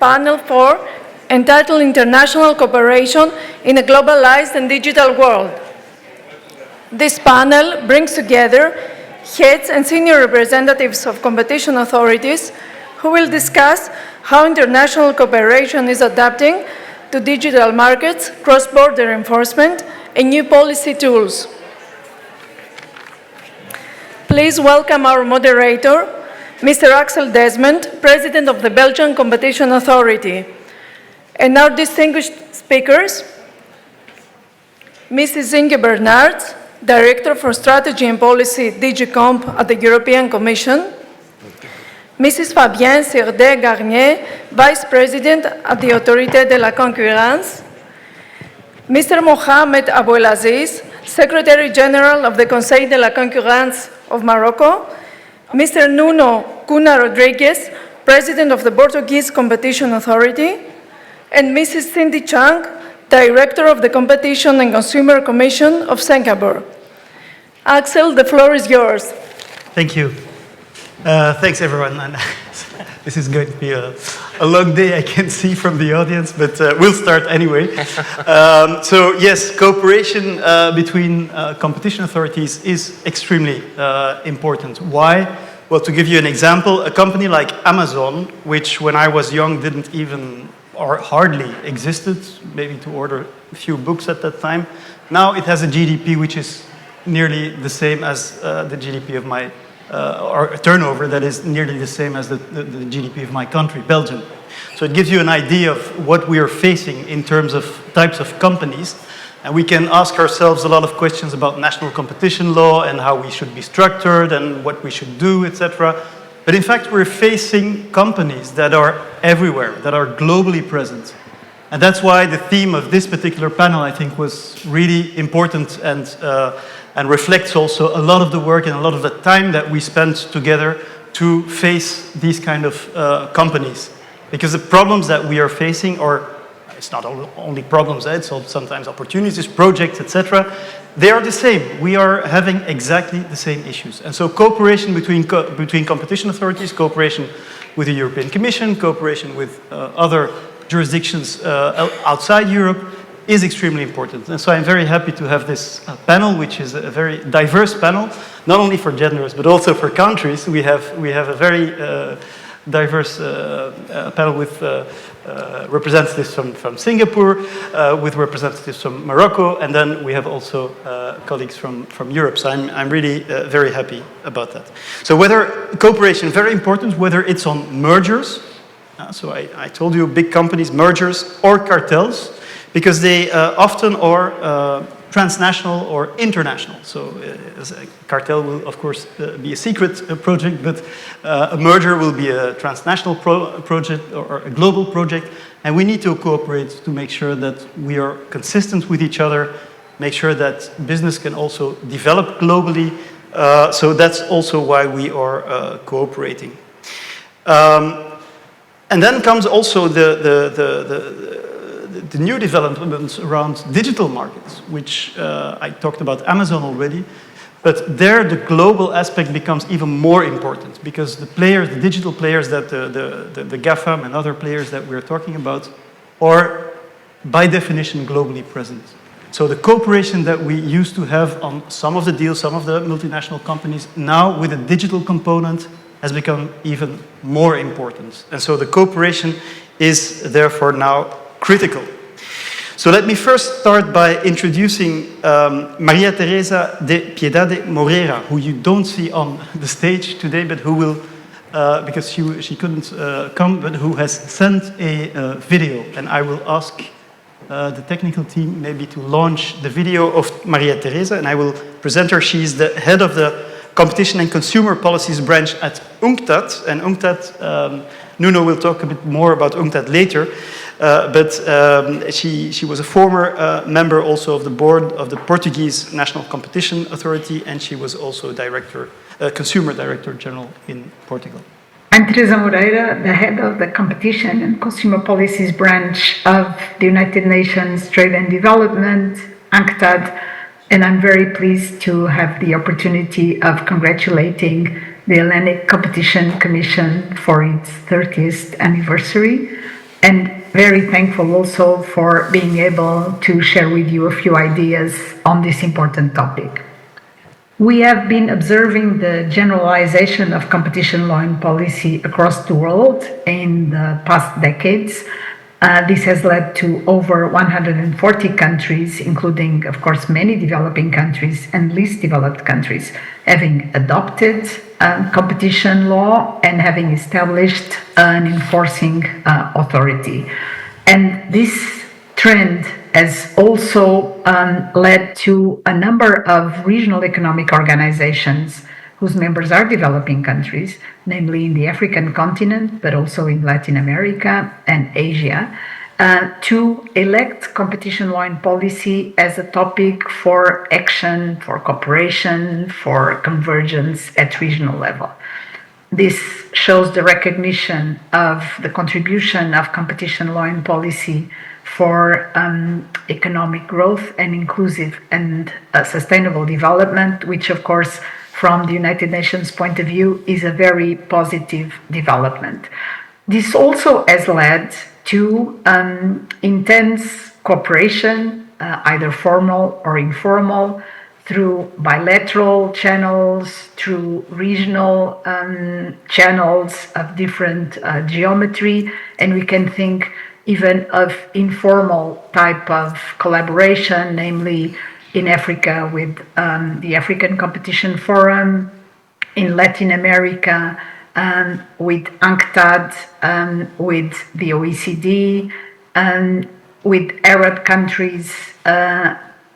Panel 4, entitled International Cooperation in a Globalized and Digital World. This panel brings together heads and senior representatives of competition authorities who will discuss how international cooperation is adapting to digital markets, cross-border enforcement, and new policy tools. Please welcome our moderator, Mr. Axel Desmond, President of the Belgian Competition Authority, and our distinguished speakers, Mrs. Inge Bernards, Director for Strategy and Policy, DG Comp at the European Commission, Mrs. Fabienne Sirdet-Garnier, Vice President at the Autorité de la Concurrence, Mr. Mohamed Abouelaziz, Secretary General of the Conseil de la Concurrence of Morocco, Mr. Nuno Cunha Rodriguez, President of the Portuguese Competition Authority, and Mrs. Cindy Chang, Director of the Competition and Consumer Commission of Singapore. Axel, the floor is yours. Thank you. Thanks, everyone. And this is going to be a long day, I can see from the audience, but we'll start anyway. So yes, cooperation between competition authorities is extremely important. Why? Well, to give you an example, a company like Amazon, which when I was young didn't even or hardly existed, maybe to order a few books at that time, now it has a GDP which is nearly the same as the GDP of my or a turnover that is nearly the same as the GDP of my country, Belgium. So it gives you an idea of what we are facing in terms of types of companies. And we can ask ourselves a lot of questions about national competition law and how we should be structured and what we should do, etc. But in fact, we're facing companies that are everywhere, that are globally present. And that's why the theme of this particular panel, I think, was really important and reflects also a lot of the work and a lot of the time that we spent together to face these kind of companies. Because the problems that we are facing are, it's not only problems, it's also sometimes opportunities, projects, etc. They are the same. We are having exactly the same issues. And so cooperation between competition authorities, cooperation with the European Commission, cooperation with other jurisdictions outside Europe is extremely important. And so I'm very happy to have this panel, which is a very diverse panel, not only for genders, but also for countries. We have a very diverse panel with representatives from Singapore, with representatives from Morocco, and then we have also colleagues from Europe. So I'm really very happy about that. So whether cooperation, very important, whether it's on mergers, so I told you big companies, mergers, or cartels, because they often are transnational or international. So a cartel will, of course, be a secret project, but a merger will be a transnational project or a global project. And we need to cooperate to make sure that we are consistent with each other, make sure that business can also develop globally. So that's also why we are cooperating. And then comes also the new developments around digital markets, which I talked about Amazon already, but there the global aspect becomes even more important because the players, the digital players that the GAFAM and other players that we're talking about are by definition globally present. So the cooperation that we used to have on some of the deals, some of the multinational companies, now with a digital component has become even more important. And so the cooperation is therefore now critical. So let me first start by introducing Maria Teresa de Piedade Moreira, who you don't see on the stage today, but who will, because she couldn't come, but who has sent a video. And I will ask the technical team maybe to launch the video of Maria Teresa, and I will present her. She's the head of the Competition and Consumer Policies branch at UNCTAD, and UNCTAD, Nuno will talk a bit more about UNCTAD later, but she was a former member also of the board of the Portuguese National Competition Authority, and she was also Consumer Director General in Portugal. I'm Teresa Moreira, the head of the Competition and Consumer Policies branch of the United Nations Trade and Development, UNCTAD, and I'm very pleased to have the opportunity of congratulating the Hellenic Competition Commission for its 30th anniversary. and very thankful also for being able to share with you a few ideas on this important topic. We have been observing the generalization of competition law and policy across the world in the past decades. This has led to over 140 countries, including, of course, many developing countries and least developed countries, having adopted competition law and having established an enforcing authority. And this trend has also led to a number of regional economic organizations whose members are developing countries, namely in the African continent, but also in Latin America and Asia, to elect competition law and policy as a topic for action, for cooperation, for convergence at regional level. This shows the recognition of the contribution of competition law and policy for economic growth and inclusive and sustainable development, which of course from the United Nations point of view is a very positive development. This also has led to intense cooperation, either formal or informal, through bilateral channels, through regional channels of different geometry, and we can think even of informal type of collaboration, namely in Africa with the African Competition Forum, in Latin America with UNCTAD, with the OECD, with Arab countries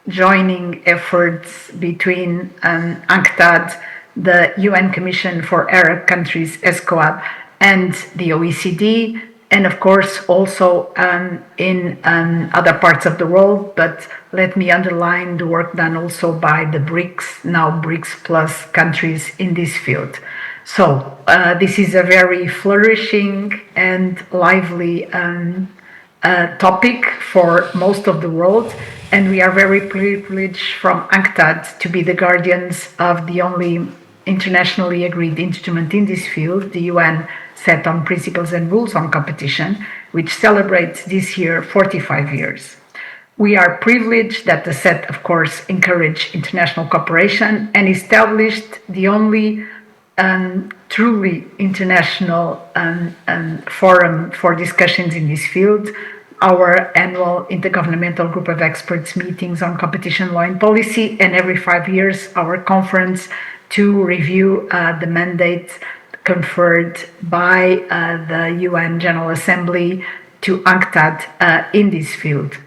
joining efforts between UNCTAD, the UN Commission for Arab Countries, ESCOAB, and the OECD, and of course also in other parts of the world, but let me underline the work done also by the BRICS, now BRICS plus countries in this field. So this is a very flourishing and lively topic for most of the world, and we are very privileged from UNCTAD to be the guardians of the only internationally agreed instrument in this field, the UN Set on Principles and Rules on Competition, which celebrates this year 45 years. We are privileged that the set, of course, encouraged international cooperation and established the only truly international forum for discussions in this field, our annual Intergovernmental Group of Experts meetings on competition law and policy, and every 5 years our conference to review the mandate conferred by the UN General Assembly to UNCTAD in this field.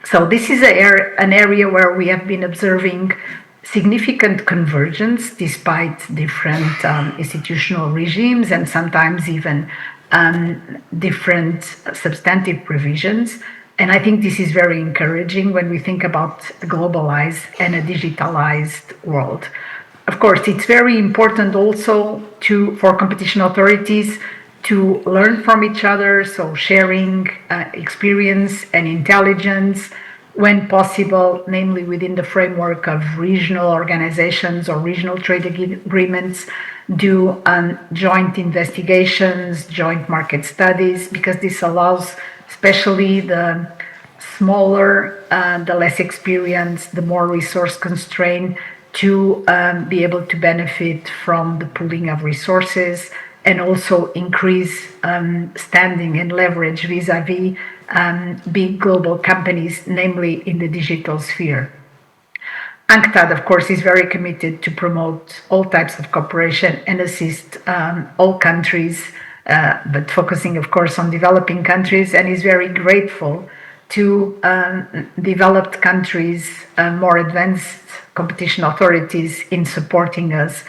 So this is an area where we have been observing significant convergence despite different institutional regimes and sometimes even different substantive provisions. And I think this is very encouraging when we think about a globalized and a digitalized world. Of course, it's very important also for competition authorities to learn from each other, so sharing experience and intelligence when possible, namely within the framework of regional organizations or regional trade agreements, do joint investigations, joint market studies, because this allows especially the smaller, the less experienced, the more resource constrained to be able to benefit from the pooling of resources and also increase standing and leverage vis-a-vis big global companies, namely in the digital sphere. UNCTAD, of course, is very committed to promote all types of cooperation and assist all countries, but focusing, of course, on developing countries, and is very grateful to developed countries, more advanced competition authorities in supporting us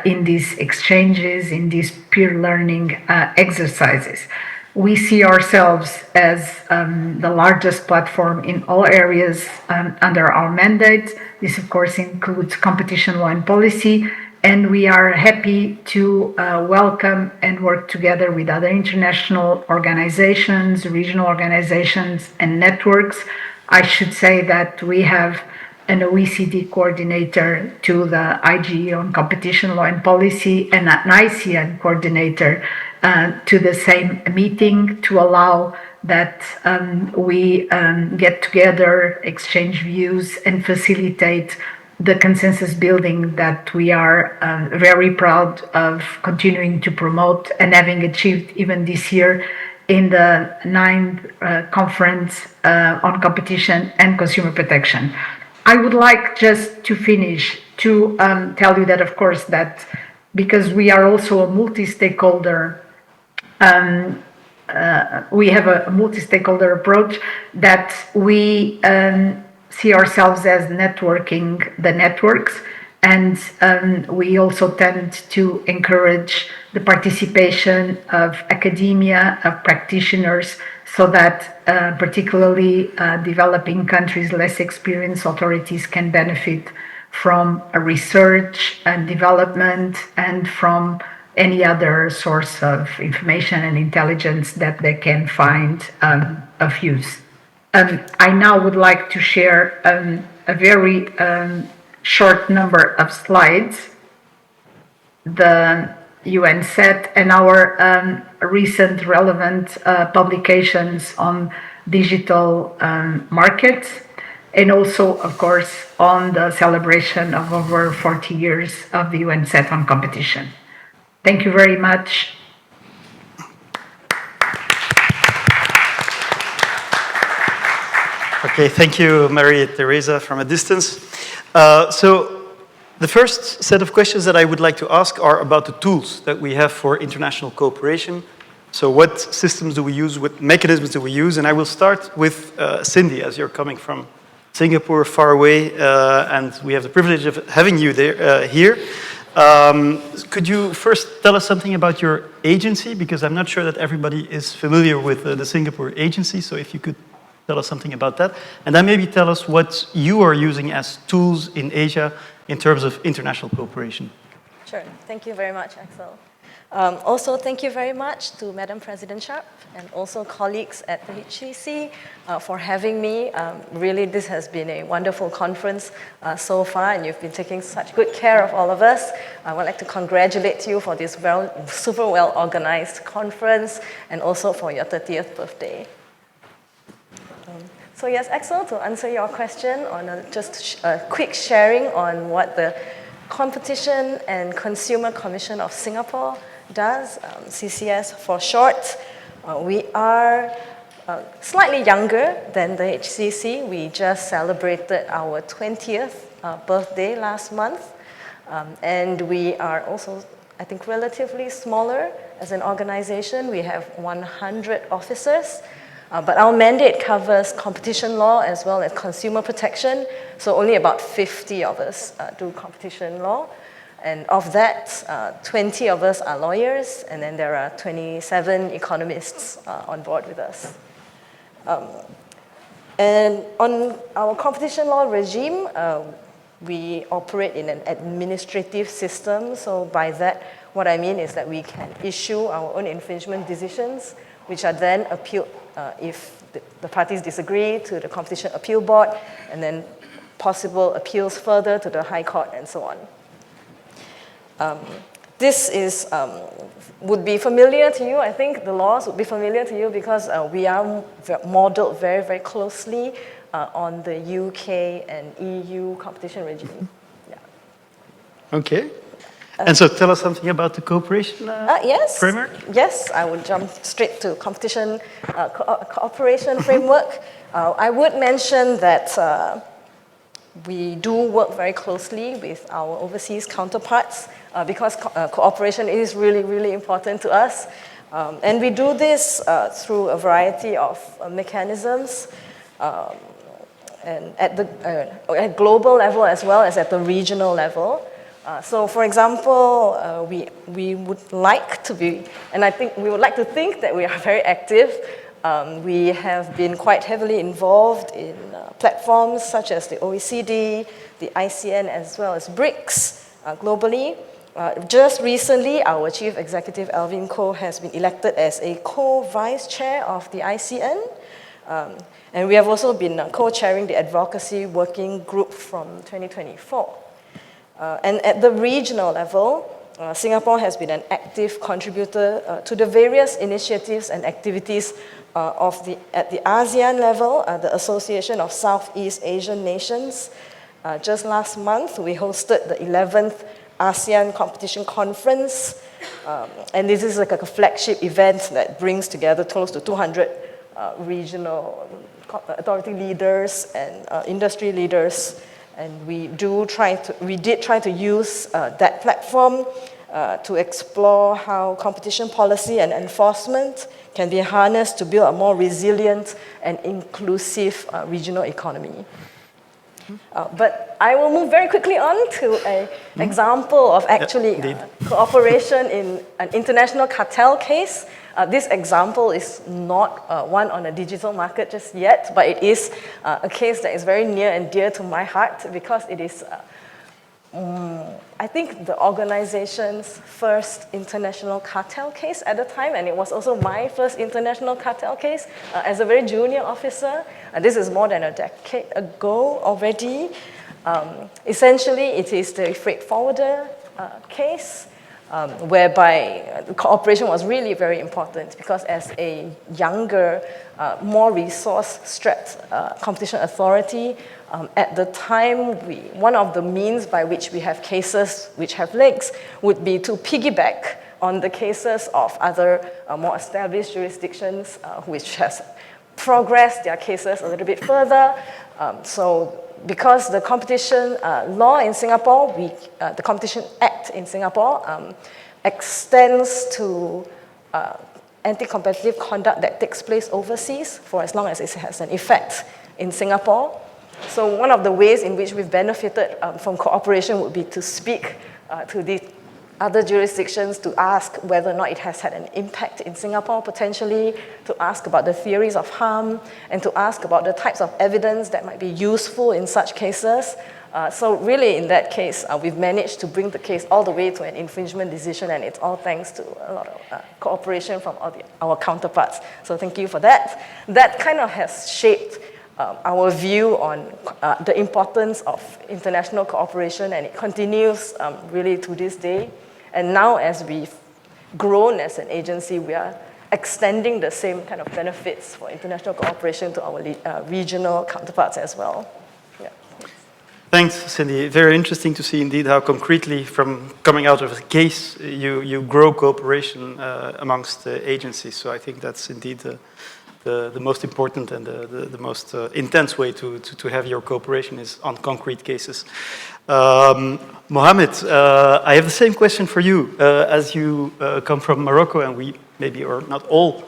in these exchanges, in these peer learning exercises. We see ourselves as the largest platform in all areas under our mandate. This, of course, includes competition law and policy, and we are happy to welcome and work together with other international organizations, regional organizations, and networks. I should say that we have an OECD coordinator to the IGE on competition law and policy and an ICN coordinator to the same meeting to allow that we get together, exchange views, and facilitate the consensus building that we are very proud of continuing to promote and having achieved even this year in the 9th conference on competition and consumer protection. I would like just to finish to tell you that, of course, that because we are also a multi-stakeholder, we have a multi-stakeholder approach, that we see ourselves as networking the networks, and we also tend to encourage the participation of academia, of practitioners, so that particularly developing countries, less experienced authorities can benefit from a research and development and from any other source of information and intelligence that they can find of use. I now would like to share a very short number of slides, the UN set and our recent relevant publications on digital markets, and also, of course, on the celebration of over 40 years of the UN set on competition. Thank you very much. Okay, thank you, Maria Teresa, from a distance. So the first set of questions that I would like to ask are about the tools that we have for international cooperation. So what systems do we use, what mechanisms do we use? And I will start with Cindy, as you're coming from Singapore, far away, and we have the privilege of having you there, here. Could you first tell us something about your agency? Because I'm not sure that everybody is familiar with the Singapore agency, so if you could tell us something about that. And then maybe tell us what you are using as tools in Asia in terms of international cooperation. Sure. Thank you very much, Axel. Also, thank you very much to Madam President Sharp and also colleagues at the HCC for having me. Really, this has been a wonderful conference so far, and you've been taking such good care of all of us. I would like to congratulate you for this super well-organized conference and also for your 30th birthday. So yes, Axel, to answer your question on just a quick sharing on what the Competition and Consumer Commission of Singapore does, CCS for short. We are slightly younger than the HCC. We just celebrated our 20th birthday last month. And we are also, I think, relatively smaller as an organization. We have 100 officers. But our mandate covers competition law as well as consumer protection. So only about 50 of us do competition law. And of that, 20 of us are lawyers, and then there are 27 economists on board with us. And on our competition law regime, we operate in an administrative system. So by that, what I mean is that we can issue our own infringement decisions, which are then appealed if the parties disagree to the Competition Appeal Board, and then possible appeals further to the High Court and so on. This is, would be familiar to you. I think the laws would be familiar to you because we are modeled very, very closely on the UK and EU competition regime. Yeah. Okay. And so tell us something about the cooperation framework. Yes, I would jump straight to competition cooperation framework. I would mention that we do work very closely with our overseas counterparts because cooperation is really, really important to us. And we do this through a variety of mechanisms and at global level as well as at the regional level. So, for example, we would like to be, and I think we would like to think that we are very active. We have been quite heavily involved in platforms such as the OECD, the ICN, as well as BRICS globally. Just recently, our Chief Executive, Alvin Koh, has been elected as a co-vice chair of the ICN. And we have also been co-chairing the advocacy working group from 2024. And at the regional level, Singapore has been an active contributor to the various initiatives and activities at the ASEAN level, the Association of Southeast Asian Nations. Just last month, we hosted the 11th ASEAN Competition Conference, and this is like a flagship event that brings together close to 200 regional authority leaders and industry leaders. And we did try to use that platform to explore how competition policy and enforcement can be harnessed to build a more resilient and inclusive regional economy. But I will move very quickly on to an example of actually cooperation in an international cartel case. This example is not one on a digital market just yet, but it is a case that is very near and dear to my heart because it is, I think, the organization's first international cartel case at the time, and it was also my first international cartel case as a very junior officer. This is more than a decade ago already. Essentially, it is the freight forwarder case. Whereby cooperation was really very important because as a younger, more resource-strapped competition authority, at the time, one of the means by which we have cases which have legs would be to piggyback on the cases of other more established jurisdictions which has progressed their cases a little bit further. So because the competition law in Singapore, the Competition Act in Singapore extends to anti-competitive conduct that takes place overseas for as long as it has an effect in Singapore. So one of the ways in which we've benefited from cooperation would be to speak to the other jurisdictions to ask whether or not it has had an impact in Singapore potentially, to ask about the theories of harm, and to ask about the types of evidence that might be useful in such cases. So really in that case, we've managed to bring the case all the way to an infringement decision, and it's all thanks to a lot of cooperation from our counterparts. So thank you for that. That kind of has shaped our view on the importance of international cooperation, and it continues really to this day. And now as we've grown as an agency, we are extending the same kind of benefits for international cooperation to our regional counterparts as well. Yeah. Thanks, Cindy. Very interesting to see indeed how concretely from coming out of a case, you grow cooperation amongst agencies. So I think that's indeed the most important and the most intense way to have your cooperation is on concrete cases. Mohammed, I have the same question for you. As you come from Morocco, and we maybe are not all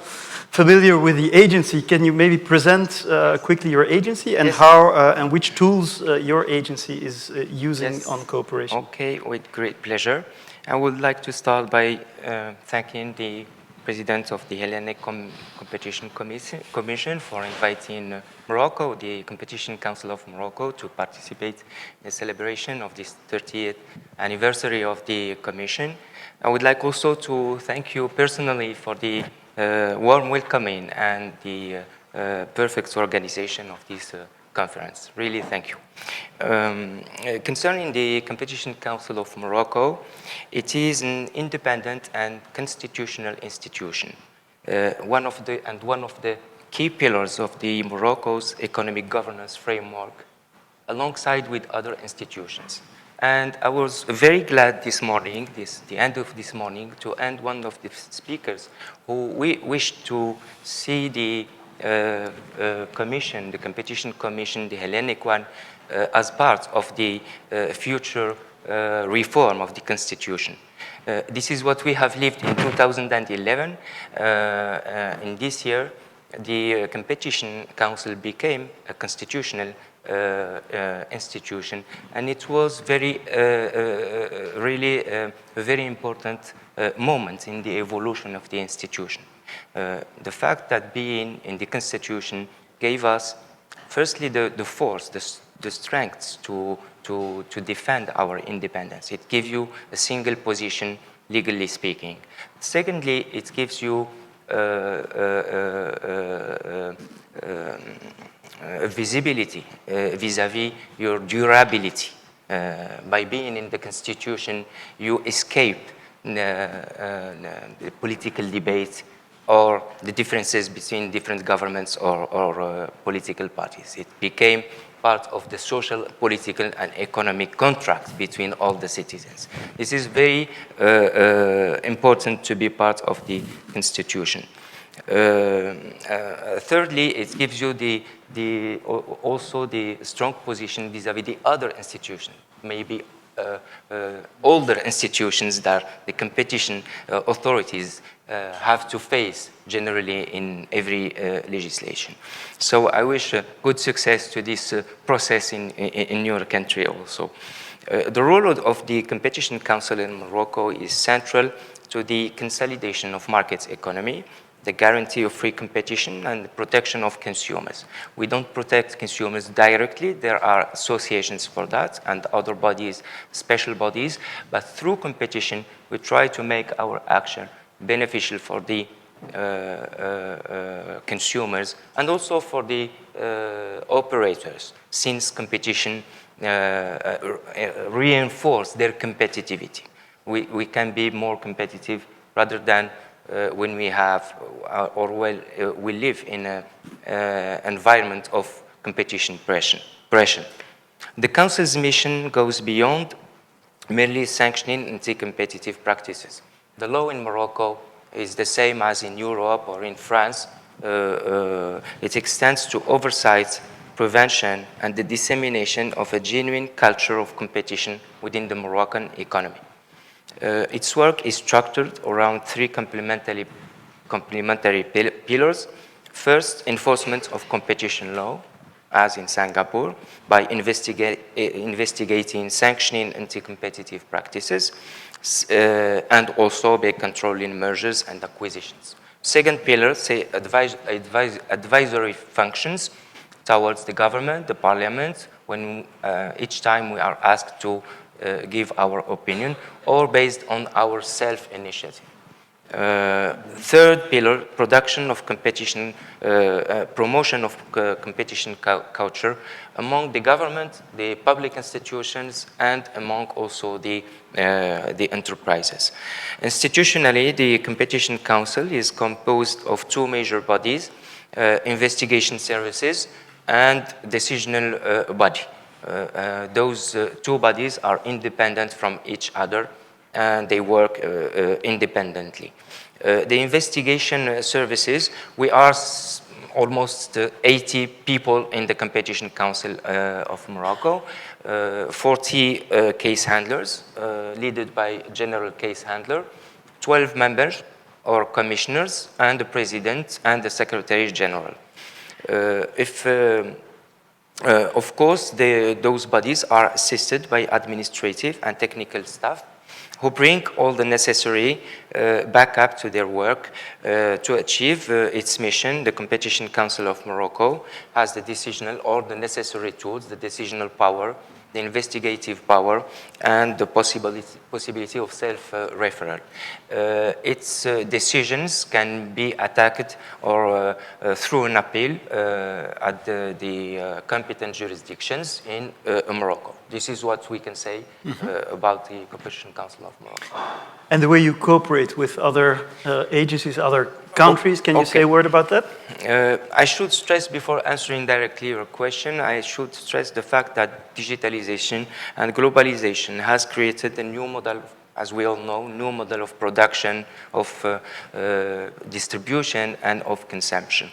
familiar with the agency, can you maybe present quickly your agency and how and which tools your agency is using on cooperation? Okay, with great pleasure. I would like to start by thanking the President of the Hellenic Competition Commission for inviting Morocco, the Competition Council of Morocco, to participate in the celebration of this 30th anniversary of the Commission. I would like also to thank you personally for the warm welcoming and the perfect organization of this conference. Really, thank you. Concerning the Competition Council of Morocco, it is an independent and constitutional institution. One of the key pillars of the Morocco's economic governance framework, alongside with other institutions. And I was very glad this morning, the end of this morning, to end one of the speakers who wished to see the commission, the competition commission, the Hellenic one, as part of the future reform of the constitution. This is what we have lived in 2011. In this year, the Competition Council became a constitutional institution, and it was really a very important moment in the evolution of the institution. The fact that being in the constitution gave us, firstly, the force, the strength to defend our independence. It gives you a single position, legally speaking. Secondly, it gives you visibility vis-à-vis your durability. By being in the constitution, you escape the political debate or the differences between different governments or political parties. It became part of the social, political, and economic contract between all the citizens. This is very important to be part of the constitution. Thirdly, it gives you also the strong position vis-à-vis the other institutions, maybe older institutions that the competition authorities have to face generally in every legislation. So I wish good success to this process in your country also. The role of the Competition Council in Morocco is central to the consolidation of markets economy, the guarantee of free competition, and the protection of consumers. We don't protect consumers directly. There are associations for that and other bodies, special bodies, but through competition, we try to make our action beneficial for the consumers and also for the operators, since competition reinforce their competitivity. We can be more competitive rather than when we have we live in an environment of competition pressure. The Council's mission goes beyond merely sanctioning anti-competitive practices. The law in Morocco is the same as in Europe or in France. It extends to oversight, prevention, and the dissemination of a genuine culture of competition within the Moroccan economy. Its work is structured around three complementary pillars. First, enforcement of competition law, as in Singapore, by investigating, sanctioning anti-competitive practices, and also by controlling mergers and acquisitions. Second pillar, say advisory functions towards the government, the parliament, when each time we are asked to give our opinion, or based on our self-initiative. Third pillar, production of competition, promotion of competition culture among the government, the public institutions, and among also the enterprises. Institutionally, the Competition Council is composed of two major bodies, investigation services and decisional body. Those two bodies are independent from each other and they work independently. The investigation services, we are almost 80 people in the Competition Council of Morocco, 40 case handlers, led by general case handler, 12 members or commissioners, and the president and the secretary general. Of course, those bodies are assisted by administrative and technical staff who bring all the necessary backup to their work to achieve its mission. The Competition Council of Morocco has the decisional or the necessary tools, the decisional power, the investigative power, and the possibility of self-referral. Its decisions can be attacked or through an appeal at the competent jurisdictions in Morocco. This is what we can say about the Competition Council of Morocco. And the way you cooperate with other agencies, other countries, can you say a word about that? I should stress, before answering directly your question, I should stress the fact that digitalization and globalization has created a new model, as we all know, new model of production, of distribution, and of consumption.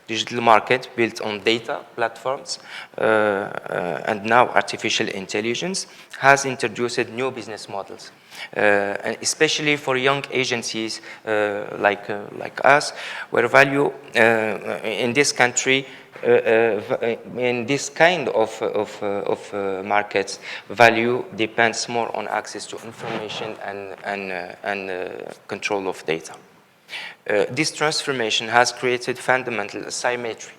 Digital market built on data platforms and now artificial intelligence has introduced new business models. And especially for young agencies like us, where value in this country, in this kind of markets, value depends more on access to information and control of data. This transformation has created fundamental asymmetry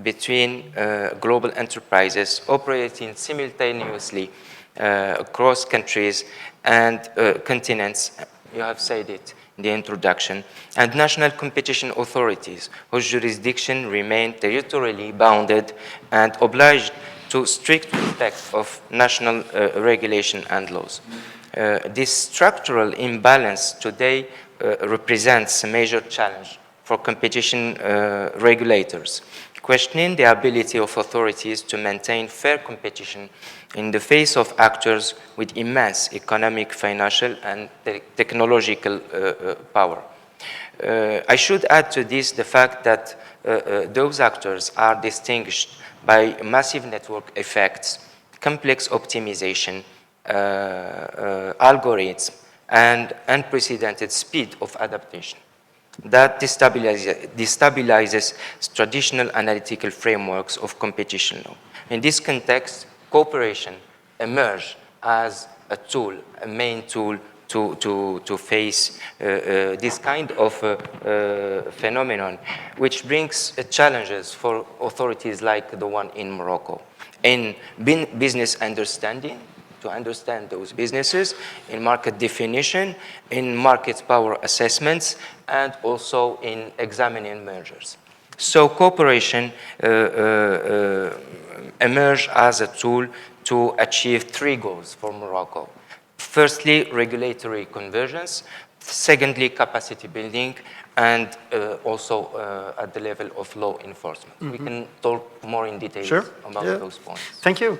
between global enterprises operating simultaneously across countries and continents, you have said it in the introduction, and national competition authorities whose jurisdiction remain territorially bounded and obliged to strict respect of national regulation and laws. This structural imbalance today represents a major challenge for competition regulators, questioning the ability of authorities to maintain fair competition in the face of actors with immense economic, financial, and technological power. I should add to this the fact that those actors are distinguished by massive network effects, complex optimization, algorithms, and unprecedented speed of adaptation that destabilizes traditional analytical frameworks of competition law. In this context, cooperation emerged as a tool, a main tool to face this kind of phenomenon, which brings challenges for authorities like the one in Morocco. In business understanding, to understand those businesses, in market definition, in market power assessments, and also in examining mergers. So cooperation emerged as a tool to achieve 3 goals for Morocco. Firstly, regulatory convergence. Secondly, capacity building, and also at the level of law enforcement. We can talk more in detail about those points. Thank you.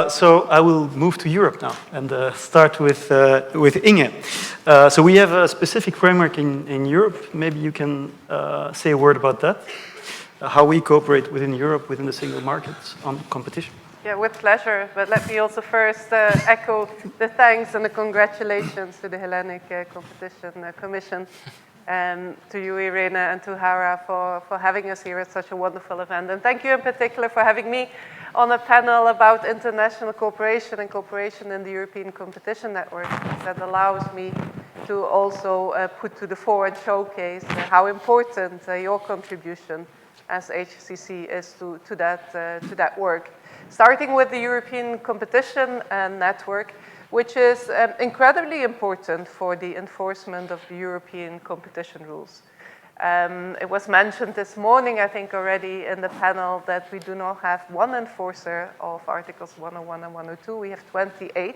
So I will move to Europe now and start with Inge. So we have a specific framework in Europe. Maybe you can say a word about that, how we cooperate within Europe, within the single markets on competition. Yeah, with pleasure. But let me also first echo the thanks and the congratulations to the Hellenic Competition Commission, and to you, Irene, and to Hara for having us here at such a wonderful event. And thank you in particular for having me on a panel about international cooperation and cooperation in the European Competition Network. That allows me to also put to the fore and showcase how important your contribution as HCC is to that work. Starting with the European Competition Network, which is incredibly important for the enforcement of the European competition rules. It was mentioned this morning, I think already in the panel, that we do not have one enforcer of Articles 101 and 102. We have 28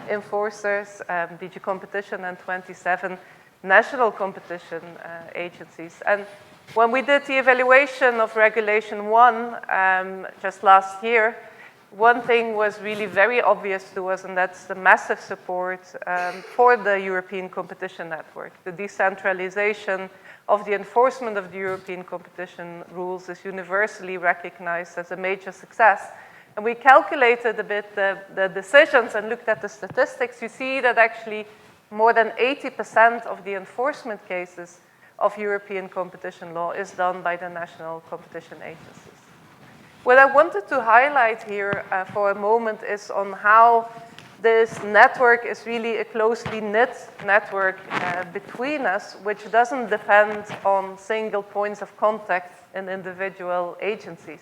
enforcers, DG Competition, and 27 national competition agencies. And when we did the evaluation of Regulation 1 just last year, one thing was really very obvious to us, and that's the massive support for the European Competition Network. The decentralization of the enforcement of the European competition rules is universally recognized as a major success. And we calculated a bit the decisions and looked at the statistics. You see that actually more than 80% of the enforcement cases of European competition law is done by the national competition agencies. What I wanted to highlight here for a moment is on how this network is really a closely knit network between us, which doesn't depend on single points of contact in individual agencies.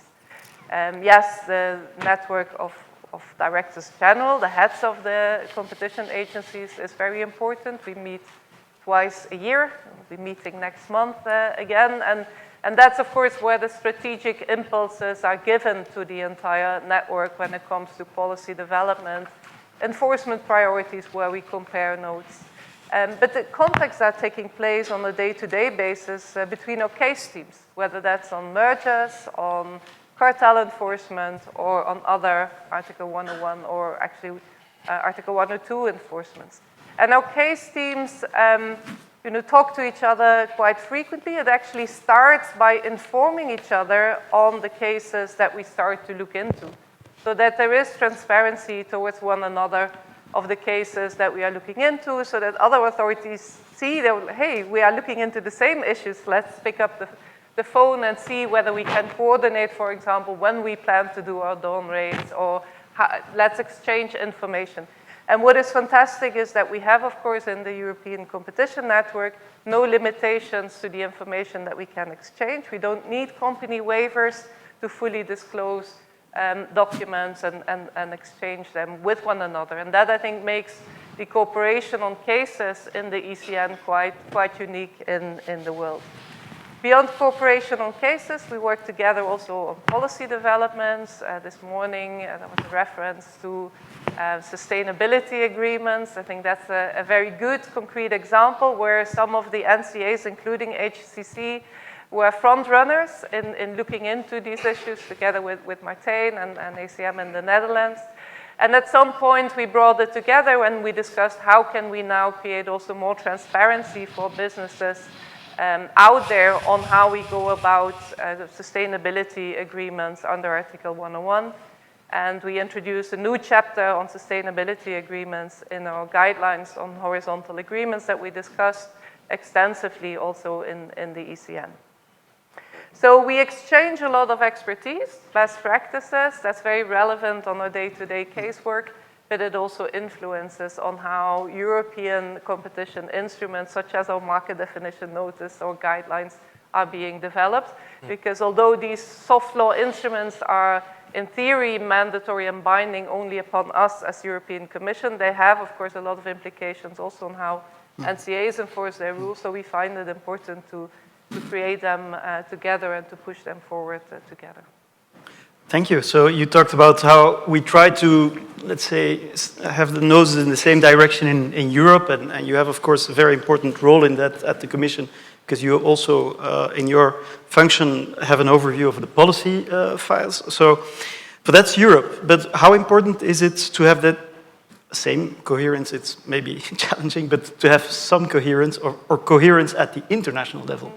Yes, the network of directors general, the heads of the competition agencies, is very important. We meet twice a year. We'll be meeting next month again. And that's, of course, where the strategic impulses are given to the entire network when it comes to policy development, enforcement priorities, where we compare notes. But the contacts are taking place on a day-to-day basis between our case teams, whether that's on mergers, on cartel enforcement, or on other Article 101 or actually Article 102 enforcements. And our case teams talk to each other quite frequently. It actually starts by informing each other on the cases that we start to look into, so that there is transparency towards one another of the cases that we are looking into, so that other authorities see that, hey, we are looking into the same issues. Let's pick up the phone and see whether we can coordinate, for example, when we plan to do our dawn raids, or let's exchange information. And what is fantastic is that we have, of course, in the European Competition Network, no limitations to the information that we can exchange. We don't need company waivers to fully disclose documents and exchange them with one another. And that, I think, makes the cooperation on cases in the ECN quite unique in the world. Beyond cooperation on cases, we work together also on policy developments. This morning, there was a reference to sustainability agreements. I think that's a very good concrete example where some of the NCAs, including HCC, were front runners in looking into these issues together with Martijn and ACM in the Netherlands. And at some point we brought it together and we discussed how can we now create also more transparency for businesses out there on how we go about sustainability agreements under Article 101. And we introduced a new chapter on sustainability agreements in our guidelines on horizontal agreements that we discussed extensively also in the ECN. So we exchange a lot of expertise, best practices. That's very relevant on our day-to-day casework, but it also influences on how European competition instruments, such as our market definition notice or guidelines, are being developed. Because although these soft law instruments are in theory mandatory and binding only upon us as European Commission, they have, of course, a lot of implications also on how NCAs enforce their rules. So we find it important to create them together and to push them forward together. Thank you. So you talked about how we try to, let's say, have the noses in the same direction in Europe, and you have, of course, a very important role in that at the Commission, because you also, in your function, have an overview of the policy files. So that's Europe. But how important is it to have that same coherence? It's maybe challenging, but to have some coherence or coherence at the international level.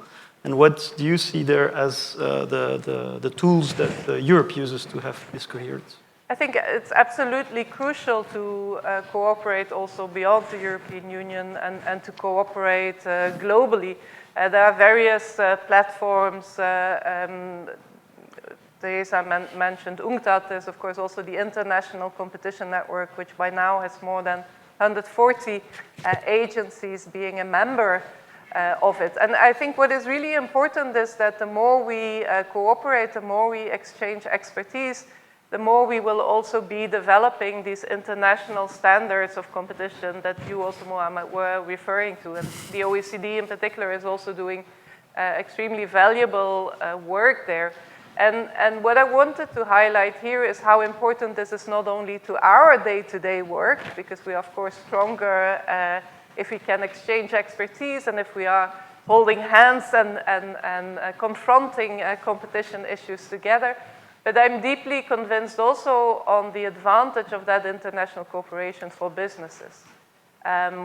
And what do you see there as the tools that Europe uses to have this coherence? I think it's absolutely crucial to cooperate also beyond the European Union and to cooperate globally. There are various platforms. Teresa mentioned UNCTAD. There's, of course, also the International Competition Network, which by now has more than 140 agencies being a member of it. And I think what is really important is that the more we cooperate, the more we exchange expertise, the more we will also be developing these international standards of competition that you also, Mohammed, were referring to. And the OECD in particular is also doing extremely valuable work there. And what I wanted to highlight here is how important this is not only to our day-to-day work, because we are, of course, stronger if we can exchange expertise and if we are holding hands and confronting competition issues together. But I'm deeply convinced also on the advantage of that international cooperation for businesses.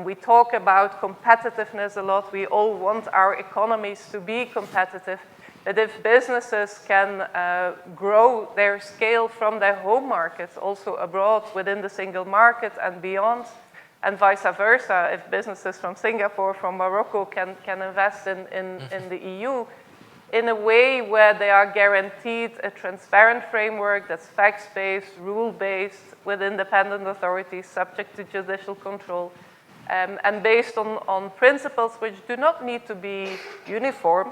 We talk about competitiveness a lot. We all want our economies to be competitive. But if businesses can grow their scale from their home markets, also abroad within the single market and beyond, and vice versa, if businesses from Singapore, from Morocco can invest in the EU in a way where they are guaranteed a transparent framework that's facts-based, rule-based, with independent authorities subject to judicial control, and based on principles which do not need to be uniform,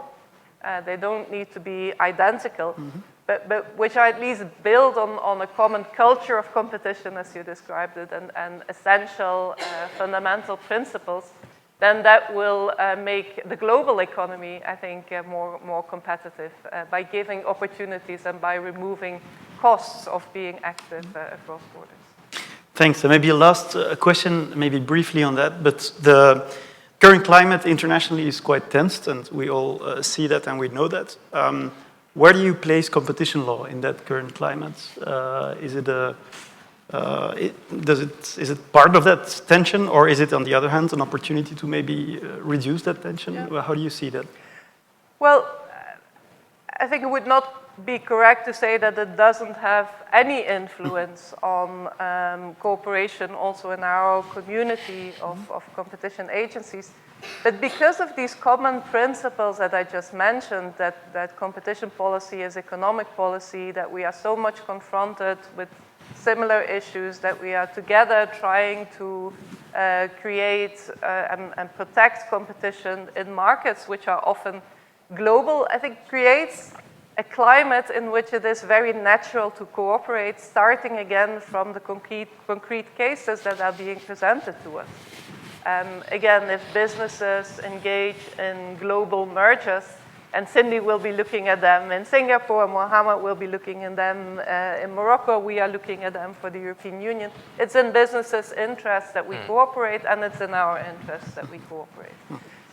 they don't need to be identical, but which are at least built on a common culture of competition, as you described it, and essential fundamental principles, then that will make the global economy, I think, more competitive by giving opportunities and by removing costs of being active across borders. Thanks. So maybe a last question, maybe briefly on that, but the current climate internationally is quite tense, and we all see that and we know that. Where do you place competition law in that current climate? Is it part of that tension, or is it, on the other hand, an opportunity to maybe reduce that tension? Yeah. How do you see that? Well, I think it would not be correct to say that it doesn't have any influence on cooperation also in our community of competition agencies. But because of these common principles that I just mentioned, that competition policy is economic policy, that we are so much confronted with similar issues, that we are together trying to create and protect competition in markets which are often global, I think creates a climate in which it is very natural to cooperate, starting again from the concrete cases that are being presented to us. Again, if businesses engage in global mergers, And Cindy will be looking at them in Singapore, Mohammed will be looking at them in Morocco, we are looking at them for the European Union. It's in businesses' interest that we cooperate, and it's in our interest that we cooperate.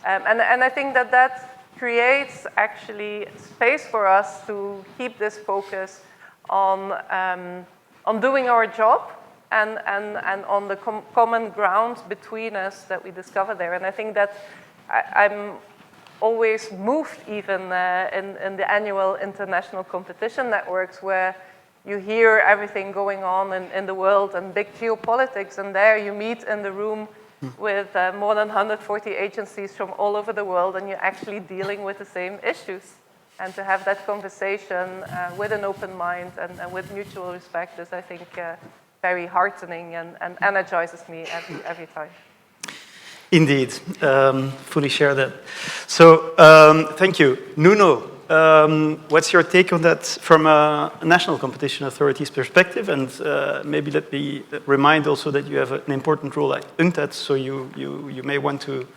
And I think that creates actually space for us to keep this focus on doing our job and on the common ground between us that we discover there. And I think that I'm always moved even in the annual international competition networks where you hear everything going on in the world and big geopolitics, and there you meet in the room with more than 140 agencies from all over the world, and you're actually dealing with the same issues. And to have that conversation with an open mind and with mutual respect is, I think, very heartening and energizes me every time. Indeed, fully share that. So, thank you. Nuno, what's your take on that from a national competition authority's perspective? And maybe let me remind also that you have an important role at UNCTAD, so you may want to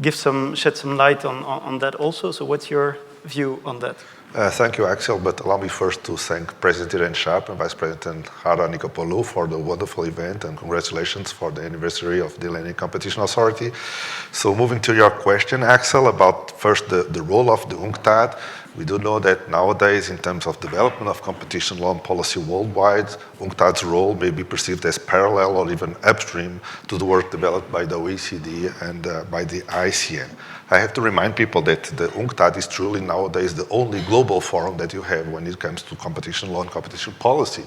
shed some light on that also. So what's your view on that? Thank you, Axel, but allow me first to thank President Irene Schaap and Vice President Hara Nikopoulou for the wonderful event, and congratulations for the anniversary of the Hellenic Competition Authority. So moving to your question, Axel, about first the role of the UNCTAD. We do know that nowadays, in terms of development of competition law and policy worldwide, UNCTAD's role may be perceived as parallel or even upstream to the work developed by the OECD and by the ICN. I have to remind people that the UNCTAD is truly nowadays the only global forum that you have when it comes to competition law and competition policy,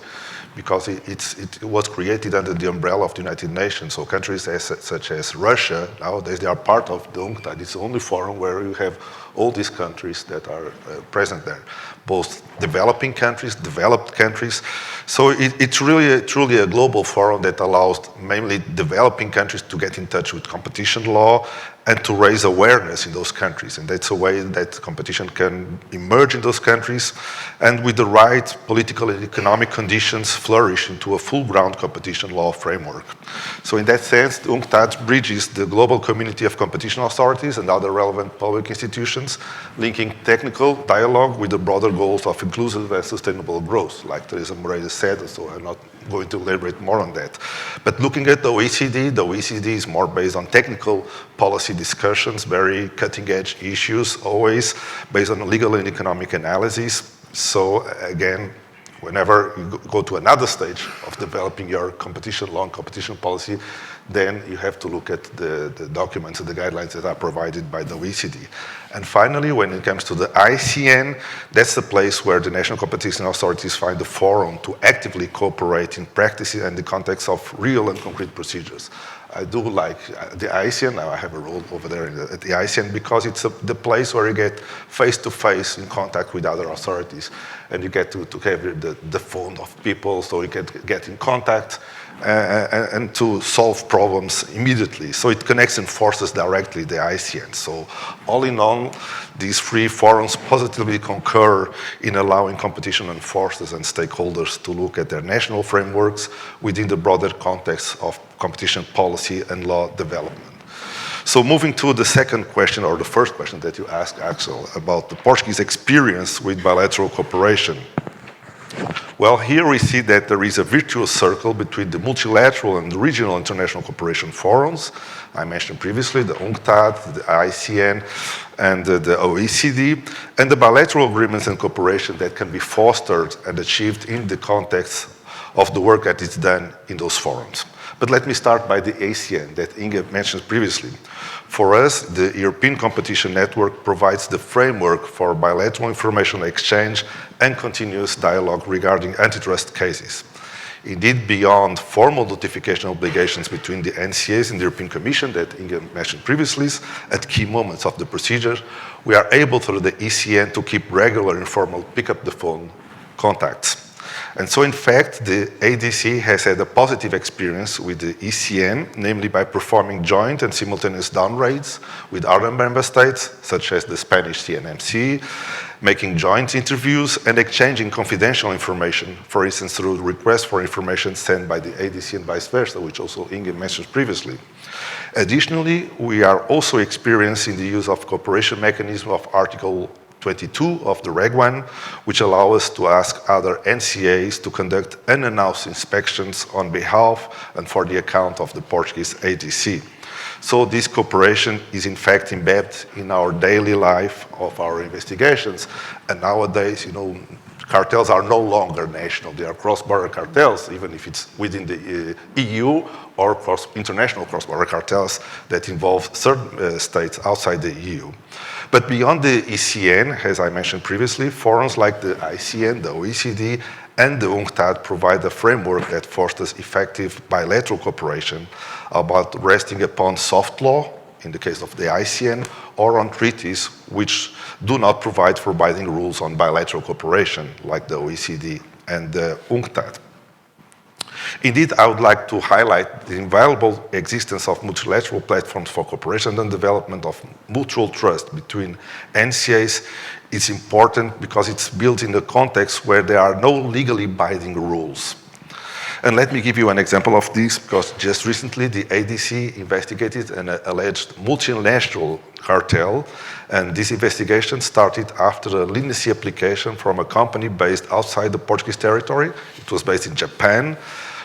because it was created under the umbrella of the United Nations. So countries such as Russia, nowadays they are part of the UNCTAD. It's the only forum where you have all these countries that are present there, both developing countries, developed countries. So it's really truly a global forum that allows mainly developing countries to get in touch with competition law and to raise awareness in those countries. And that's a way that competition can emerge in those countries, and with the right political and economic conditions flourish into a full-ground competition law framework. So in that sense, the UNCTAD bridges the global community of competition authorities and other relevant public institutions, linking technical dialogue with the broader goals of inclusive and sustainable growth, like Teresa Moreira said, so I'm not going to elaborate more on that. But looking at the OECD is more based on technical policy discussions, very cutting-edge issues, always based on legal and economic analysis. So again, whenever you go to another stage of developing your competition law and competition policy, then you have to look at the documents and the guidelines that are provided by the OECD. And finally, when it comes to the ICN, that's the place where the national competition authorities find the forum to actively cooperate in practice and the context of real and concrete procedures. I do like the ICN. Now I have a role over there at the ICN because it's the place where you get face-to-face in contact with other authorities, and you get to have the phone of people, so you can get in contact and to solve problems immediately. So it connects and forces directly the ICN. So all in all, these three forums positively concur in allowing competition enforcers and stakeholders to look at their national frameworks within the broader context of competition policy and law development. So moving to the second question, or the first question that you asked, Axel, about the Portuguese experience with bilateral cooperation. Well, here we see that there is a virtuous circle between the multilateral and regional international cooperation forums. I mentioned previously the UNCTAD, the ICN, and the OECD, and the bilateral agreements and cooperation that can be fostered and achieved in the context of the work that is done in those forums. But let me start by the ACN that Inge mentioned previously. For us, the European Competition Network provides the framework for bilateral information exchange and continuous dialogue regarding antitrust cases. Indeed, beyond formal notification obligations between the NCAs and the European Commission that Inge mentioned previously, at key moments of the procedure, we are able through the ECN to keep regular informal pick-up-the-phone contacts. And so, in fact, the ADC has had a positive experience with the ECN, namely by performing joint and simultaneous down raids with other member states, such as the Spanish CNMC, making joint interviews and exchanging confidential information, for instance, through requests for information sent by the ADC and vice versa, which also Inge mentioned previously. Additionally, we are also experiencing the use of cooperation mechanism of Article 22 of the Reg 1, which allow us to ask other NCAs to conduct unannounced inspections on behalf and for the account of the Portuguese HCC. So this cooperation is in fact embedded in our daily life of our investigations. And nowadays, you know, cartels are no longer national. They are cross-border cartels, even if it's within the EU or international cross-border cartels that involve certain states outside the EU. But beyond the ECN, as I mentioned previously, forums like the ICN, the OECD, and the UNCTAD provide a framework that fosters effective bilateral cooperation about resting upon soft law, in the case of the ICN, or on treaties which do not provide for binding rules on bilateral cooperation, like the OECD and the UNCTAD. Indeed, I would like to highlight the invaluable existence of multilateral platforms for cooperation and development of mutual trust between NCAs. It's important because it's built in a context where there are no legally binding rules. And let me give you an example of this, because just recently the ADC investigated an alleged multinational cartel, and this investigation started after a leniency application from a company based outside the Portuguese territory. It was based in Japan,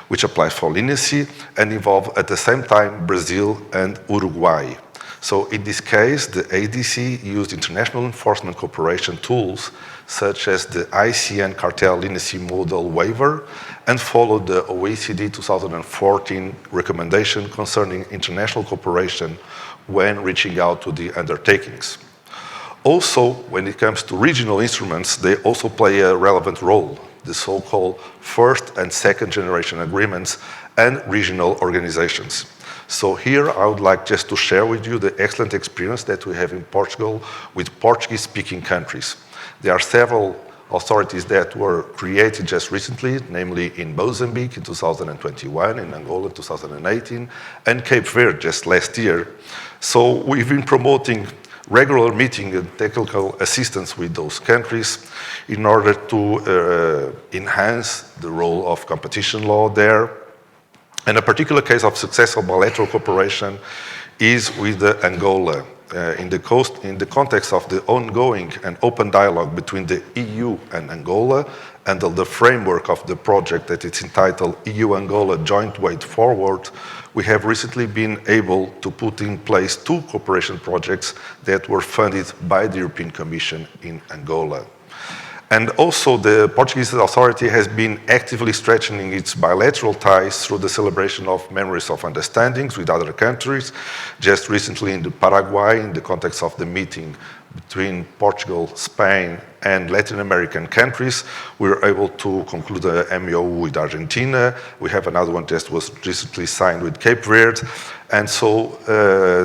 which applied for leniency, and involved at the same time Brazil and Uruguay. So in this case, the ADC used international enforcement cooperation tools such as the ICN cartel leniency model waiver and followed the OECD 2014 recommendation concerning international cooperation when reaching out to the undertakings. Also, when it comes to regional instruments, they also play a relevant role, the so-called first and second generation agreements and regional organizations. So here I would like just to share with you the excellent experience that we have in Portugal with Portuguese-speaking countries. There are several authorities that were created just recently, namely in Mozambique in 2021, in Angola in 2018, and Cape Verde just last year. So we've been promoting regular meeting and technical assistance with those countries in order to enhance the role of competition law there. And a particular case of successful bilateral cooperation is with Angola. In the context of the ongoing and open dialogue between the EU and Angola, under the framework of the project that is entitled EU-Angola Joint Way Forward, we have recently been able to put in place 2 cooperation projects that were funded by the European Commission in Angola. And also the Portuguese authority has been actively strengthening its bilateral ties through the celebration of memories of understandings with other countries. Just recently in Paraguay, in the context of the meeting between Portugal, Spain, and Latin American countries, we were able to conclude a MOU with Argentina. We have another one that was recently signed with Cape Verde. And so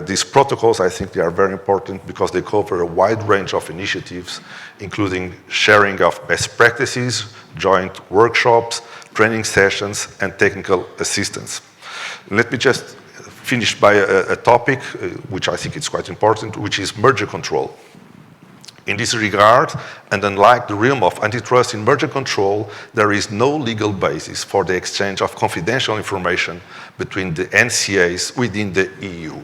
these protocols, I think they are very important because they cover a wide range of initiatives, including sharing of best practices, joint workshops, training sessions, and technical assistance. Let me just finish by a topic which I think is quite important, which is merger control. In this regard, and unlike the realm of antitrust in merger control, there is no legal basis for the exchange of confidential information between the NCAs within the EU.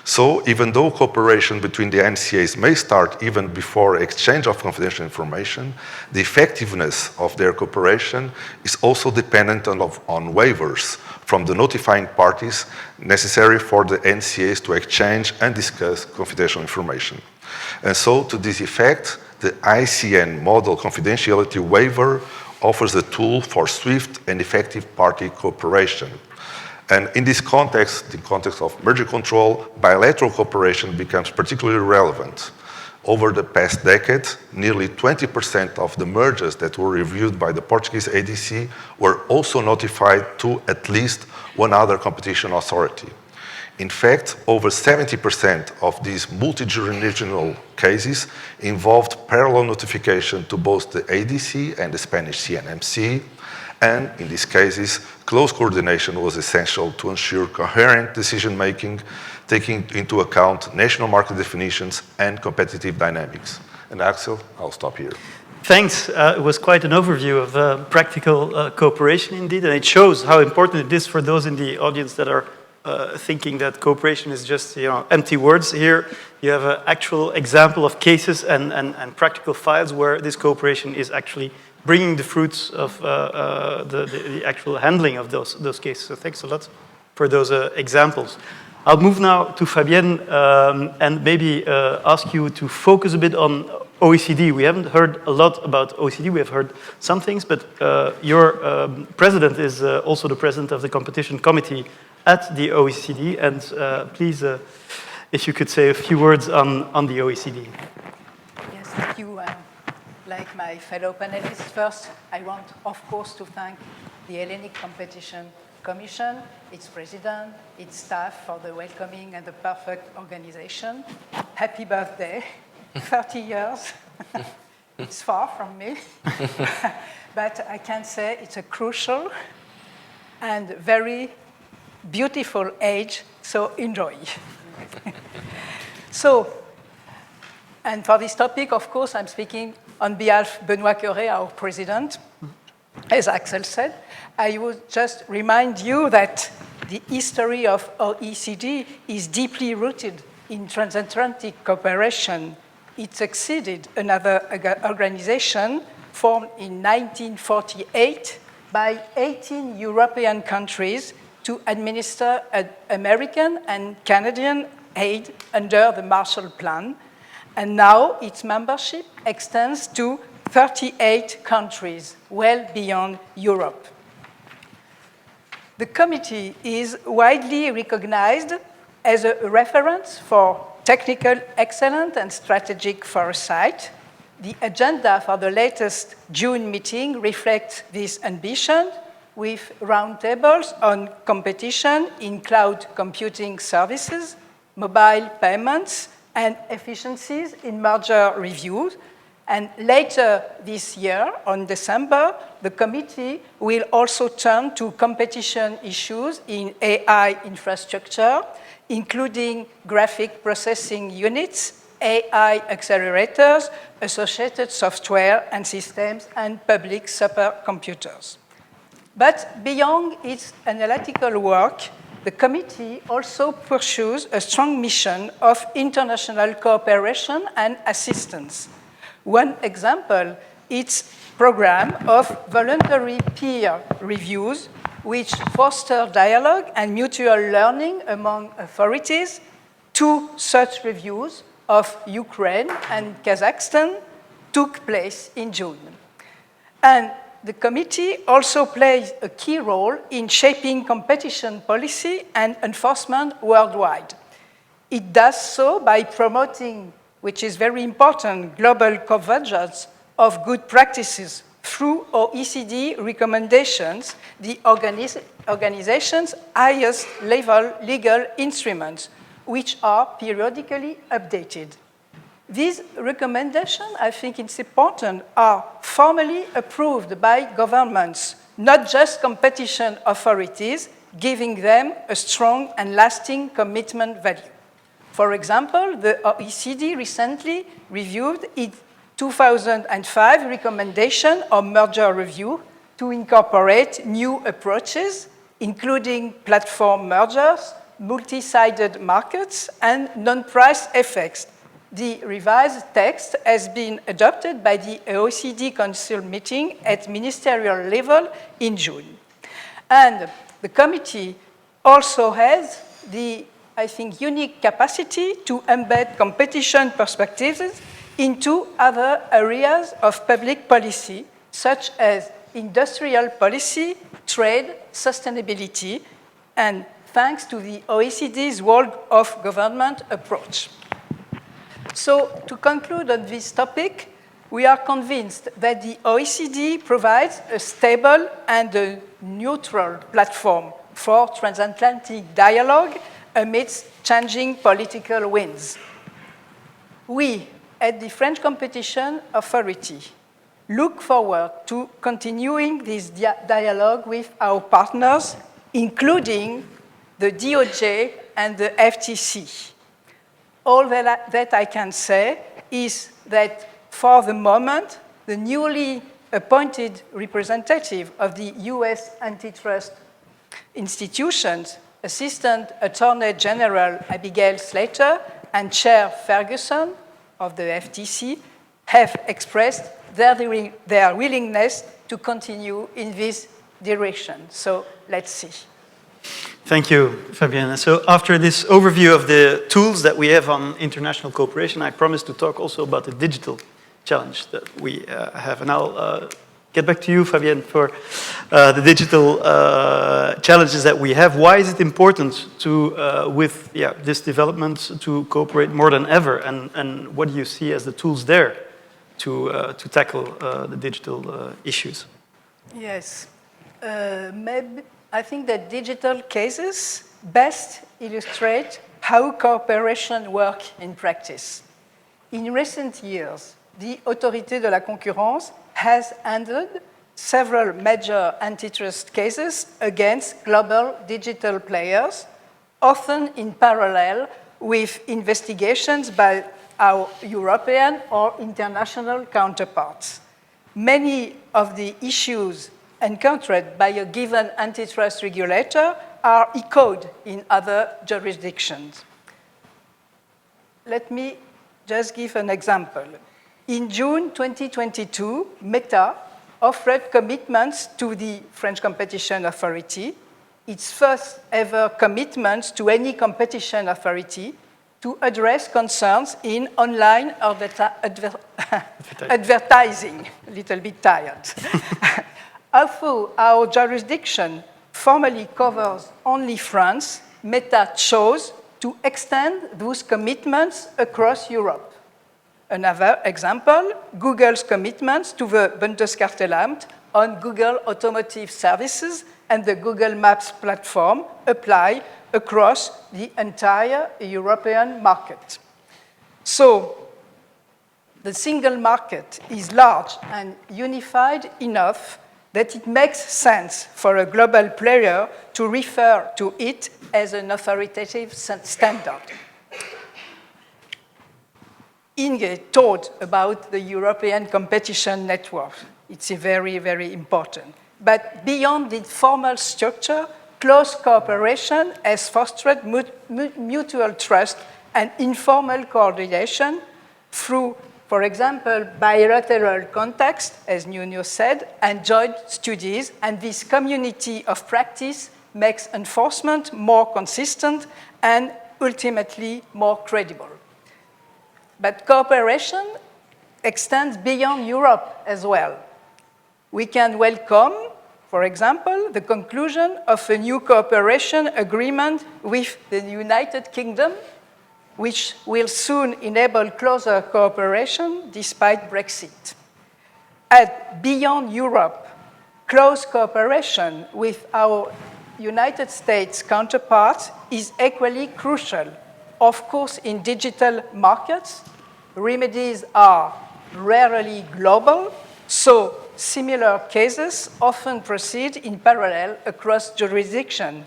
So even though cooperation between the NCAs may start even before exchange of confidential information, the effectiveness of their cooperation is also dependent on waivers from the notifying parties necessary for the NCAs to exchange and discuss confidential information. And so, to this effect, the ICN model confidentiality waiver offers a tool for swift and effective party cooperation. And in this context, the context of merger control, bilateral cooperation becomes particularly relevant. Over the past decade, nearly 20% of the mergers that were reviewed by the Portuguese ADC were also notified to at least one other competition authority. In fact, over 70% of these multi-jurisdictional cases involved parallel notification to both the ADC and the Spanish CNMC, and in these cases, close coordination was essential to ensure coherent decision-making, taking into account national market definitions and competitive dynamics. And Axel, I'll stop here. Thanks. It was quite an overview of practical cooperation indeed, and it shows how important it is for those in the audience that are thinking that cooperation is just empty words. Here you have an actual example of cases and practical files where this cooperation is actually bringing the fruits of the actual handling of those cases. So thanks a lot for those examples. I'll move now to Fabienne and maybe ask you to focus a bit on OECD. We haven't heard a lot about OECD. We have heard some things, but your president is also the president of the competition committee at the OECD. And please, if you could say a few words on the OECD. Yes, thank you. Like my fellow panelists, first, I want, of course, to thank the Hellenic Competition Commission, its president, its staff for the welcoming and the perfect organization. Happy birthday, 30 years. It's far from me. But I can say it's a crucial and very beautiful age, so enjoy. And for this topic, of course, I'm speaking on behalf of Benoît Cœuré, our president. As Axel said, I would just remind you that the history of OECD is deeply rooted in transatlantic cooperation. It succeeded another organization formed in 1948 by 18 European countries to administer American and Canadian aid under the Marshall Plan. And now its membership extends to 38 countries, well beyond Europe. The committee is widely recognized as a reference for technical excellence and strategic foresight. The agenda for the latest June meeting reflects this ambition, with roundtables on competition in cloud computing services, mobile payments, and efficiencies in merger reviews. And later this year, on December, the committee will also turn to competition issues in AI infrastructure, including graphic processing units, AI accelerators, associated software and systems, and public supercomputers. But beyond its analytical work, the committee also pursues a strong mission of international cooperation and assistance. One example, its program of voluntary peer reviews, which foster dialogue and mutual learning among authorities. 2 such reviews of Ukraine and Kazakhstan took place in June. And the committee also plays a key role in shaping competition policy and enforcement worldwide. It does so by promoting, which is very important, global convergence of good practices through OECD recommendations, the organization's highest level legal instruments, which are periodically updated. These recommendations, I think it's important, are formally approved by governments, not just competition authorities, giving them a strong and lasting commitment value. For example, the OECD recently reviewed its 2005 recommendation on merger review to incorporate new approaches, including platform mergers, multi-sided markets, and non-price effects. The revised text has been adopted by the OECD Council meeting at ministerial level in June. And the committee also has the, I think, unique capacity to embed competition perspectives into other areas of public policy, such as industrial policy, trade, sustainability, and thanks to the OECD's world of government approach. So, to conclude on this topic, we are convinced that the OECD provides a stable and a neutral platform for transatlantic dialogue amidst changing political winds. We, at the French Competition Authority, look forward to continuing this dialogue with our partners, including the DOJ and the HCC. All that I can say is that for the moment, the newly appointed representative of the US antitrust institutions Assistant Attorney General Abigail Slater and Chair Ferguson of the FTC have expressed their willingness to continue in this direction. So let's see. Thank you, Fabienne. So after this overview of the tools that we have on international cooperation, I promised to talk also about the digital challenge that we have. And I'll get back to you, Fabienne, for the digital challenges that we have. Why is it important to, with this development, to cooperate more than ever? And what do you see as the tools there to tackle the digital issues? Yes. Maybe I think that digital cases best illustrate how cooperation works in practice. In recent years, the Autorité de la Concurrence has handled several major antitrust cases against global digital players, often in parallel with investigations by our European or international counterparts. Many of the issues encountered by a given antitrust regulator are echoed in other jurisdictions. Let me just give an example. In June 2022, Meta offered commitments to the French Competition Authority, its first ever commitments to any competition authority, to address concerns in online advertising. A little bit tired. Although our jurisdiction formally covers only France, Meta chose to extend those commitments across Europe. Another example, Google's commitments to the Bundeskartellamt on Google Automotive Services and the Google Maps platform apply across the entire European market. So, the single market is large and unified enough that it makes sense for a global player to refer to it as an authoritative standard. Inge talked about the European Competition Network. It's very, very important. But beyond the formal structure, close cooperation has fostered mutual trust and informal coordination through, for example, bilateral contacts, as Nuno said, and joint studies, and this community of practice makes enforcement more consistent and ultimately more credible. But cooperation extends beyond Europe as well. We can welcome, for example, the conclusion of a new cooperation agreement with the United Kingdom, which will soon enable closer cooperation despite Brexit. And beyond Europe, close cooperation with our United States counterparts is equally crucial. Of course, in digital markets, remedies are rarely global, so similar cases often proceed in parallel across jurisdiction.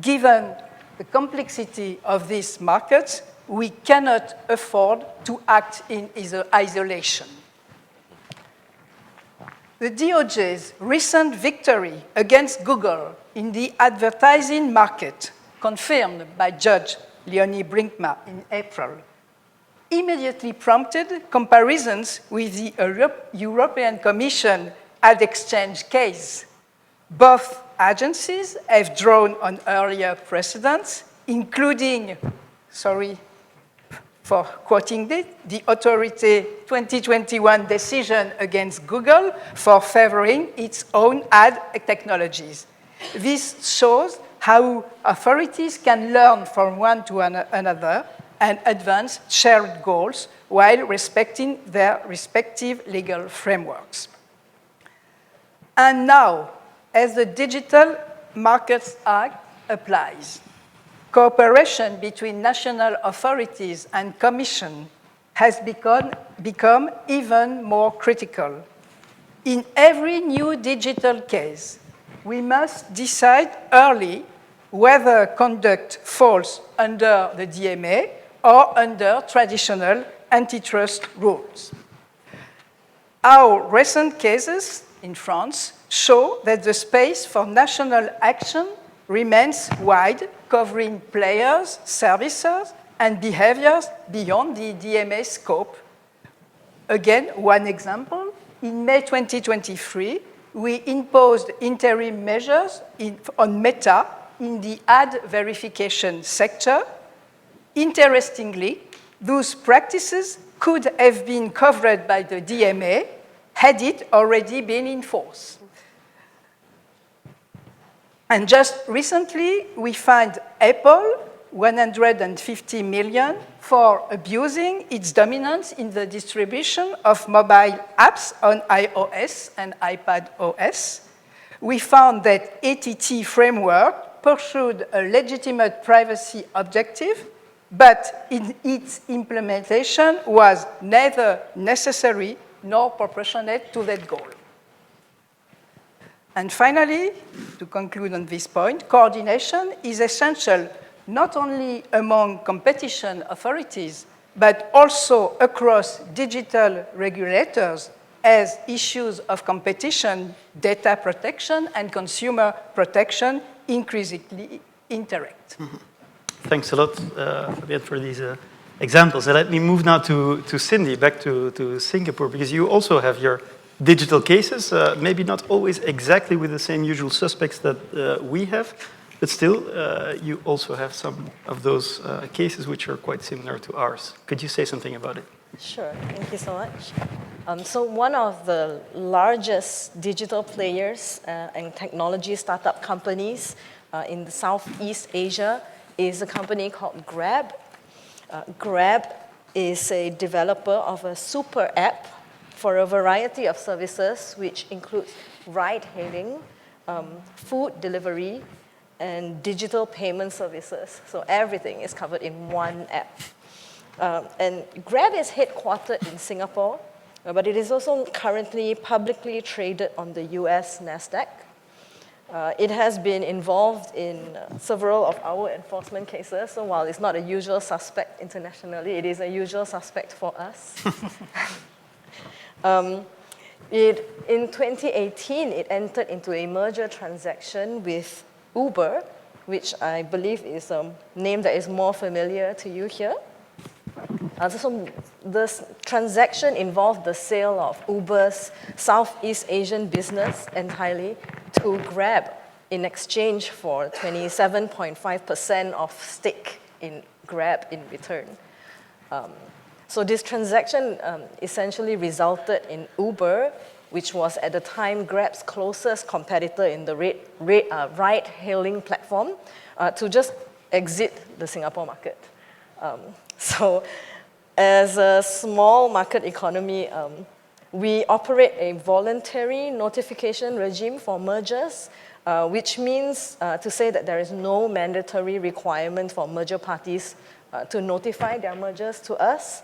Given the complexity of these markets, we cannot afford to act in isolation. The DOJ's recent victory against Google in the advertising market, confirmed by Judge Leonie Brinkma in April, immediately prompted comparisons with the European Commission ad exchange case. Both agencies have drawn on earlier precedents, including, sorry for quoting the Autorité 2021 decision against Google for favoring its own ad technologies. This shows how authorities can learn from one to another and advance shared goals while respecting their respective legal frameworks. And now, as the Digital Markets Act applies, cooperation between national authorities and Commission has become even more critical. In every new digital case, we must decide early whether conduct falls under the DMA or under traditional antitrust rules. Our recent cases in France show that the space for national action remains wide, covering players, services, and behaviors beyond the DMA scope. Again, one example, in May 2023, we imposed interim measures on Meta in the ad verification sector. Interestingly, those practices could have been covered by the DMA had it already been in force. And just recently, we fined Apple $150 million for abusing its dominance in the distribution of mobile apps on iOS and iPad OS. We found that ATT framework pursued a legitimate privacy objective, but in its implementation was neither necessary nor proportionate to that goal. And finally, to conclude on this point, coordination is essential not only among competition authorities, but also across digital regulators as issues of competition, data protection, and consumer protection increasingly interact. Mm-hmm. Thanks a lot, Fabienne, for these examples. And let me move now to Cindy, back to Singapore, because you also have your digital cases, maybe not always exactly with the same usual suspects that we have, but still, you also have some of those cases which are quite similar to ours. Could you say something about it? Sure, thank you so much. So one of the largest digital players and technology startup companies in the Southeast Asia is a company called Grab. Grab is a developer of a super app for a variety of services, which includes ride-hailing, food delivery, and digital payment services. So everything is covered in one app. And Grab is headquartered in Singapore, but it is also currently publicly traded on the US NASDAQ. It has been involved in several of our enforcement cases, so while it's not a usual suspect internationally, it is a usual suspect for us. In 2018, it entered into a merger transaction with Uber, which I believe is a name that is more familiar to you here. So this transaction involved the sale of Uber's Southeast Asian business entirely to Grab in exchange for 27.5% of stake in Grab in return. So this transaction essentially resulted in Uber, which was at the time Grab's closest competitor in the ride-hailing platform, to just exit the Singapore market. So as a small market economy, we operate a voluntary notification regime for mergers, which means to say that there is no mandatory requirement for merger parties to notify their mergers to us.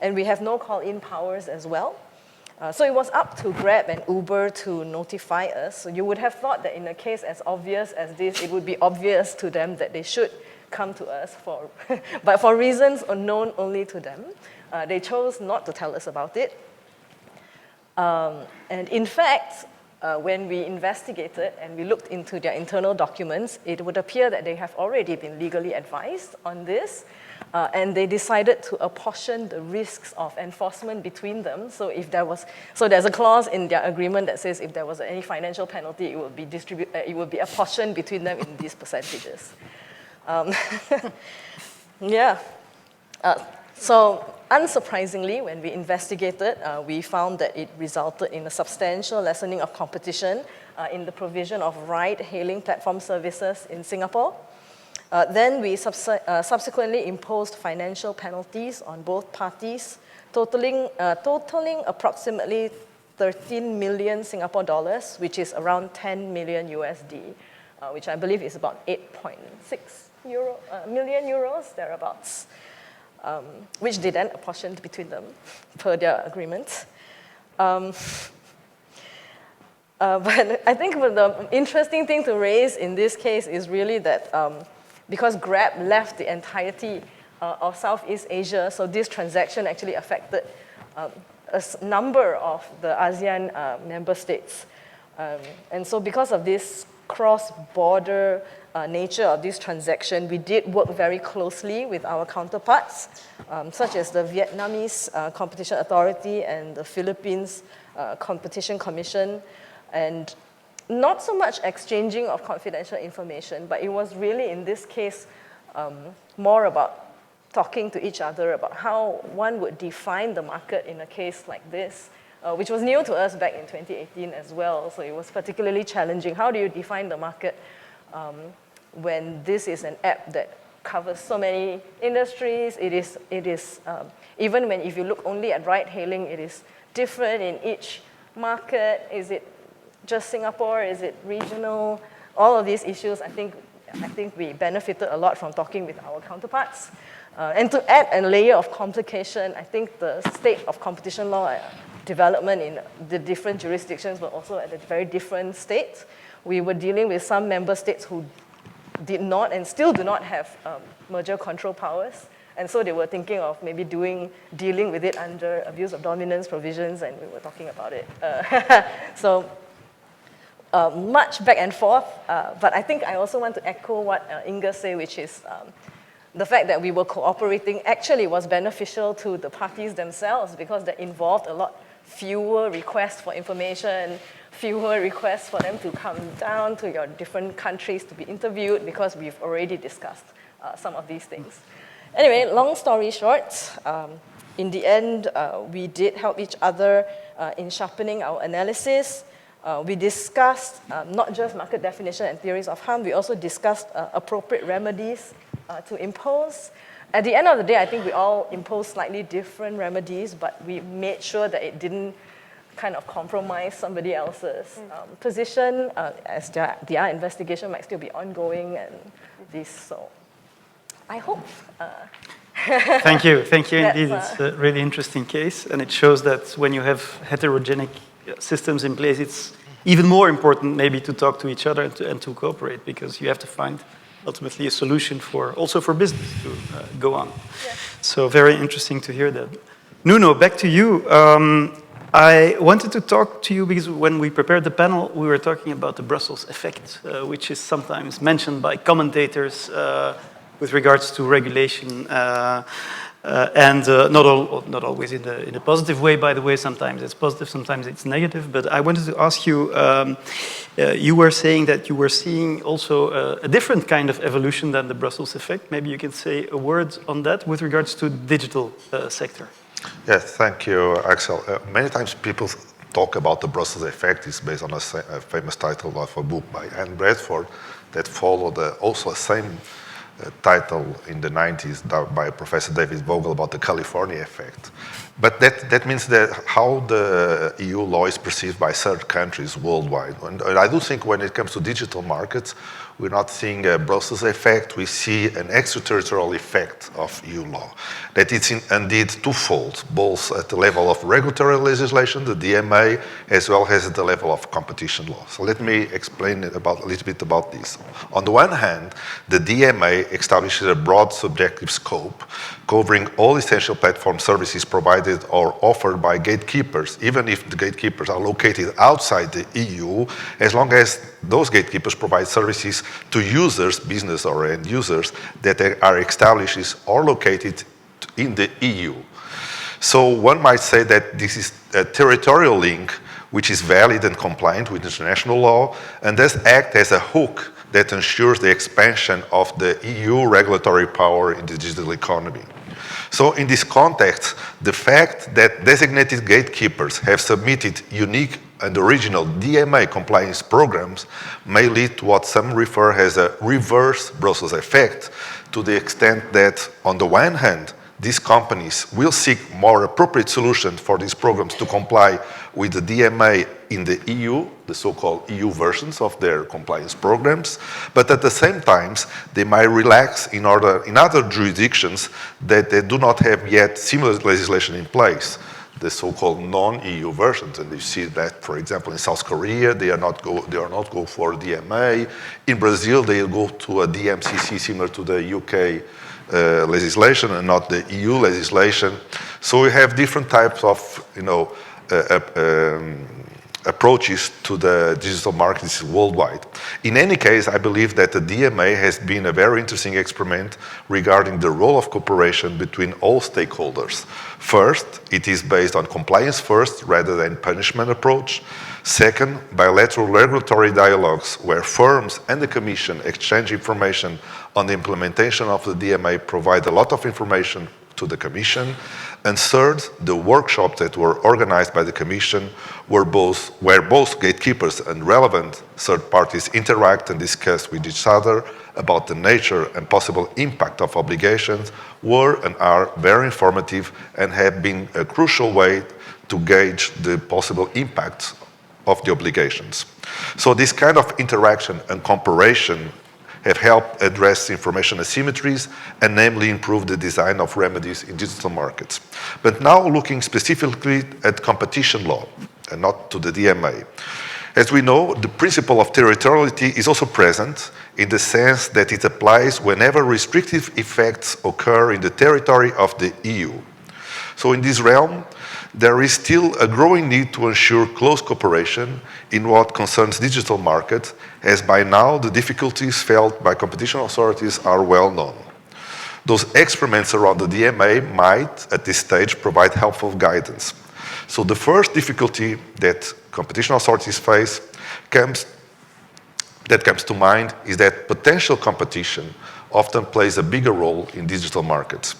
And we have no call-in powers as well. So it was up to Grab and Uber to notify us. So you would have thought that in a case as obvious as this, it would be obvious to them that they should come to us for, but for reasons unknown only to them, they chose not to tell us about it. And in fact, when we investigated and we looked into their internal documents, it would appear that they have already been legally advised on this, and they decided to apportion the risks of enforcement between them. So if there was, so there's a clause in their agreement that says if there was any financial penalty, it would be apportioned between them in these percentages. Yeah. So unsurprisingly, when we investigated, we found that it resulted in a substantial lessening of competition in the provision of ride-hailing platform services in Singapore. Then we subsequently imposed financial penalties on both parties, totaling approximately 13 million Singapore dollars, which is around 10 million USD, which I believe is about 8.6 million euros, thereabouts, which they then apportioned between them per their agreement. But I think the interesting thing to raise in this case is really that because Grab left the entirety of Southeast Asia, so this transaction actually affected a number of the ASEAN member states. And so because of this cross-border nature of this transaction, we did work very closely with our counterparts, such as the Vietnamese Competition Authority and the Philippines Competition Commission, and not so much exchanging of confidential information, but it was really, in this case, more about talking to each other about how one would define the market in a case like this, which was new to us back in 2018 as well. So it was particularly challenging. How do you define the market when this is an app that covers so many industries? It is even when, if you look only at ride-hailing, it is different in each market. Is it just Singapore? Is it regional? All of these issues, I think we benefited a lot from talking with our counterparts. And to add a layer of complication, I think the state of competition law development in the different jurisdictions were also at a very different state. We were dealing with some member states who did not and still do not have merger control powers. And so they were thinking of maybe dealing with it under abuse of dominance provisions, and we were talking about it. So much back and forth, but I think I also want to echo what Inga said, which is the fact that we were cooperating actually was beneficial to the parties themselves, because that involved a lot fewer requests for information, fewer requests for them to come down to your different countries to be interviewed, because we've already discussed some of these things. Anyway, long story short, in the end, we did help each other in sharpening our analysis. We discussed not just market definition and theories of harm, we also discussed appropriate remedies to impose. At the end of the day, I think we all imposed slightly different remedies, but we made sure that it didn't kind of compromise somebody else's position, as their investigation might still be ongoing and this. So I hope. Thank you indeed. It's a really interesting case, and it shows that when you have heterogenic systems in place, it's even more important maybe to talk to each other and to cooperate, because you have to find ultimately a solution also for business to go on. Yeah. So very interesting to hear that. Nuno, back to you. I wanted to talk to you because when we prepared the panel, we were talking about the Brussels effect, which is sometimes mentioned by commentators with regards to regulation, and not always in a positive way, by the way. Sometimes it's positive, sometimes it's negative. But I wanted to ask you, you were saying that you were seeing also a different kind of evolution than the Brussels effect. Maybe you can say a word on that with regards to the digital sector. Yes, thank you, Axel. Many times people talk about the Brussels effect. It's based on a famous title of a book by Anne Bradford that followed also the same title in the 90s by Professor David Vogel about the California effect. But that means that how the EU law is perceived by third countries worldwide. And I do think when it comes to digital markets, we're not seeing a Brussels effect, we see an extraterritorial effect of EU law. That it's indeed twofold, both at the level of regulatory legislation, the DMA, as well as at the level of competition law. So let me explain a little bit about this. On the one hand, the DMA establishes a broad subjective scope covering all essential platform services provided or offered by gatekeepers, even if the gatekeepers are located outside the EU, as long as those gatekeepers provide services to users, business or end users, that are established or located in the EU. So one might say that this is a territorial link which is valid and compliant with international law, and does act as a hook that ensures the expansion of the EU regulatory power in the digital economy. So in this context, the fact that designated gatekeepers have submitted unique and original DMA compliance programs may lead to what some refer as a reverse Brussels effect, to the extent that, on the one hand, these companies will seek more appropriate solutions for these programs to comply with the DMA in the EU, the so-called EU versions of their compliance programs, but at the same time, they might relax in other jurisdictions that they do not have yet similar legislation in place, the so-called non-EU versions. And you see that, for example, in South Korea, they are not go for DMA. In Brazil, they go to a DMCC similar to the UK legislation and not the EU legislation. So we have different types of, approaches to the digital markets worldwide. In any case, I believe that the DMA has been a very interesting experiment regarding the role of cooperation between all stakeholders. First, it is based on compliance first rather than punishment approach. Second, bilateral regulatory dialogues where firms and the Commission exchange information on the implementation of the DMA provide a lot of information to the Commission. And third, the workshops that were organized by the Commission where both gatekeepers and relevant third parties interact and discuss with each other about the nature and possible impact of obligations were and are very informative and have been a crucial way to gauge the possible impact of the obligations. So this kind of interaction and comparison have helped address information asymmetries and namely improve the design of remedies in digital markets. But now looking specifically at competition law and not to the DMA. As we know, the principle of territoriality is also present in the sense that it applies whenever restrictive effects occur in the territory of the EU. So in this realm, there is still a growing need to ensure close cooperation in what concerns digital markets, as by now the difficulties felt by competition authorities are well known. Those experiments around the DMA might, at this stage, provide helpful guidance. So the first difficulty that competition authorities face comes to mind is that potential competition often plays a bigger role in digital markets.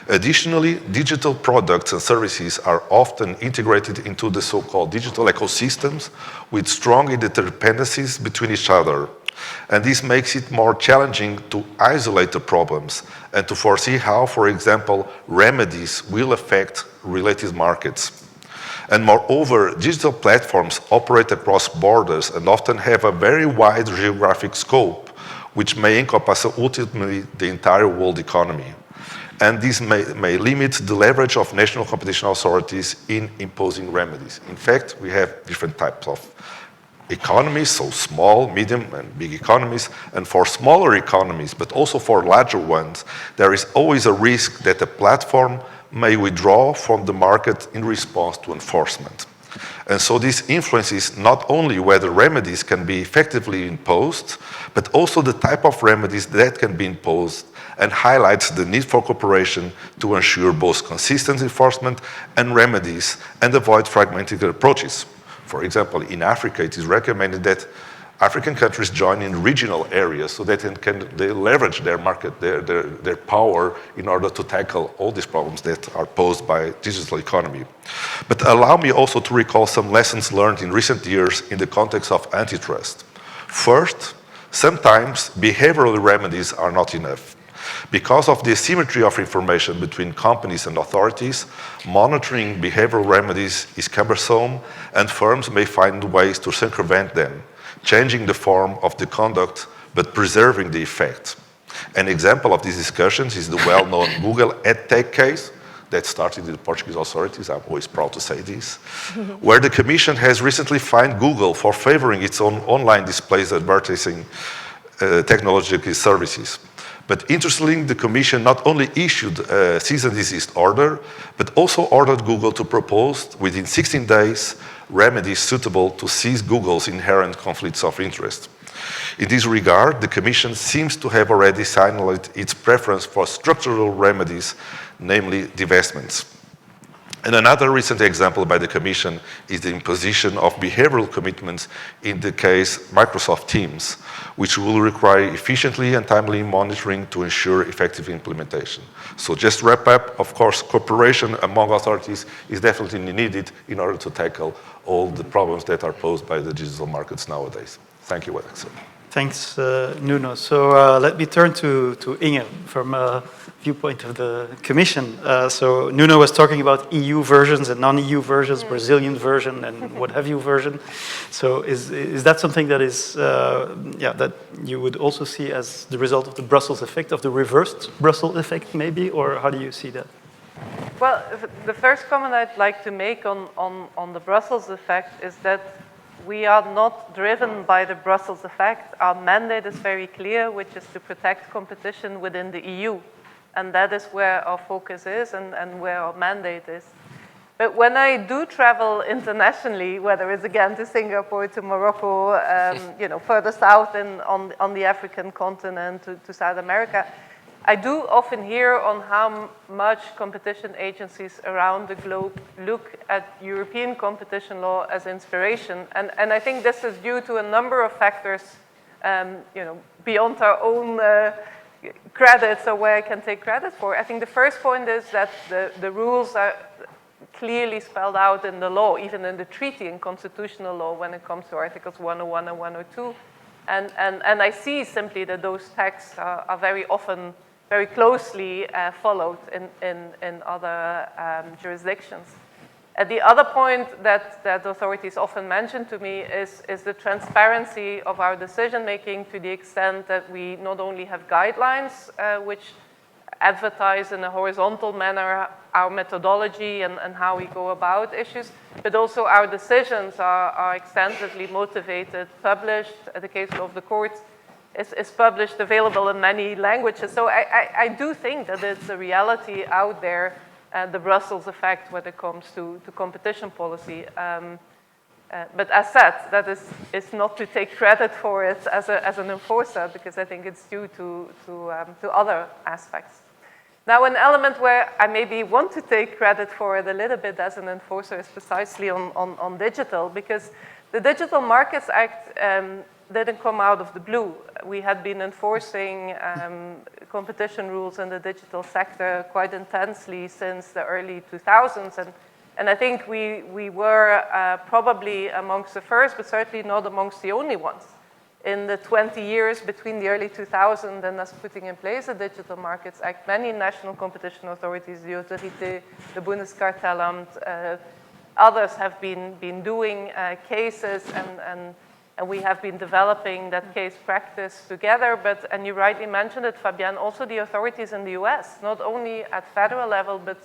Additionally, digital products and services are often integrated into the so-called digital ecosystems with strong interdependencies between each other. And this makes it more challenging to isolate the problems and to foresee how, for example, remedies will affect related markets. And moreover, digital platforms operate across borders and often have a very wide geographic scope, which may encompass ultimately the entire world economy. And this may limit the leverage of national competition authorities in imposing remedies. In fact, we have different types of economies, so small, medium, and big economies. And for smaller economies, but also for larger ones, there is always a risk that a platform may withdraw from the market in response to enforcement. And so this influences not only whether remedies can be effectively imposed, but also the type of remedies that can be imposed, and highlights the need for cooperation to ensure both consistent enforcement and remedies and avoid fragmented approaches. For example, in Africa, it is recommended that African countries join in regional areas so that they leverage their market, their power in order to tackle all these problems that are posed by digital economy. But allow me also to recall some lessons learned in recent years in the context of antitrust. First, sometimes behavioral remedies are not enough. Because of the asymmetry of information between companies and authorities, monitoring behavioral remedies is cumbersome and firms may find ways to circumvent them, changing the form of the conduct but preserving the effect. An example of these discussions is the well-known Google EdTech case that started with the Portuguese authorities, I'm always proud to say this, where the Commission has recently fined Google for favoring its own online displays advertising technological services. But interestingly, the Commission not only issued a cease and desist order, but also ordered Google to propose, within 16 days, remedies suitable to seize Google's inherent conflicts of interest. In this regard, the Commission seems to have already signaled its preference for structural remedies, namely divestments. And another recent example by the Commission is the imposition of behavioral commitments in the case Microsoft Teams, which will require efficiently and timely monitoring to ensure effective implementation. So just to wrap up, of course, cooperation among authorities is definitely needed in order to tackle all the problems that are posed by the digital markets nowadays. Thank you, Alex. Thanks, Nuno. So let me turn to Inge from a viewpoint of the Commission. So Nuno was talking about EU versions and non-EU versions, Brazilian version and what have you version. So is that something that is, that you would also see as the result of the Brussels effect, of the reversed Brussels effect maybe, or how do you see that? Well, the first comment I'd like to make on the Brussels effect is that we are not driven by the Brussels effect. Our mandate is very clear, which is to protect competition within the EU. And that is where our focus is and where our mandate is. But when I do travel internationally, whether it's again to Singapore, to Morocco, you know, further south on the African continent, to South America, I do often hear on how much competition agencies around the globe look at European competition law as inspiration. And I think this is due to a number of factors, you know, beyond our own credits or where I can take credit for. I think the first point is that the rules are clearly spelled out in the law, even in the treaty and constitutional law when it comes to Articles 101 and 102. And I see simply that those texts are very often very closely followed in other jurisdictions. The other point that authorities often mention to me is the transparency of our decision-making, to the extent that we not only have guidelines which advertise in a horizontal manner our methodology and how we go about issues, but also our decisions are extensively motivated, published. The case law of the court is published, available in many languages. So I do think that it's a reality out there, the Brussels effect when it comes to competition policy. But as said, that is not to take credit for it as an enforcer, because I think it's due to other aspects. Now, an element where I maybe want to take credit for it a little bit as an enforcer is precisely on digital, because the Digital Markets Act didn't come out of the blue. We had been enforcing competition rules in the digital sector quite intensely since the early 2000s. And I think we were probably amongst the first, but certainly not amongst the only ones. In the 20 years between the early 2000s and us putting in place the Digital Markets Act, many national competition authorities, the Autorité, the Bundeskartellamt, others have been doing cases, and we have been developing that case practice together. But, and you rightly mentioned it, Fabienne, also the authorities in the US, not only at federal level, but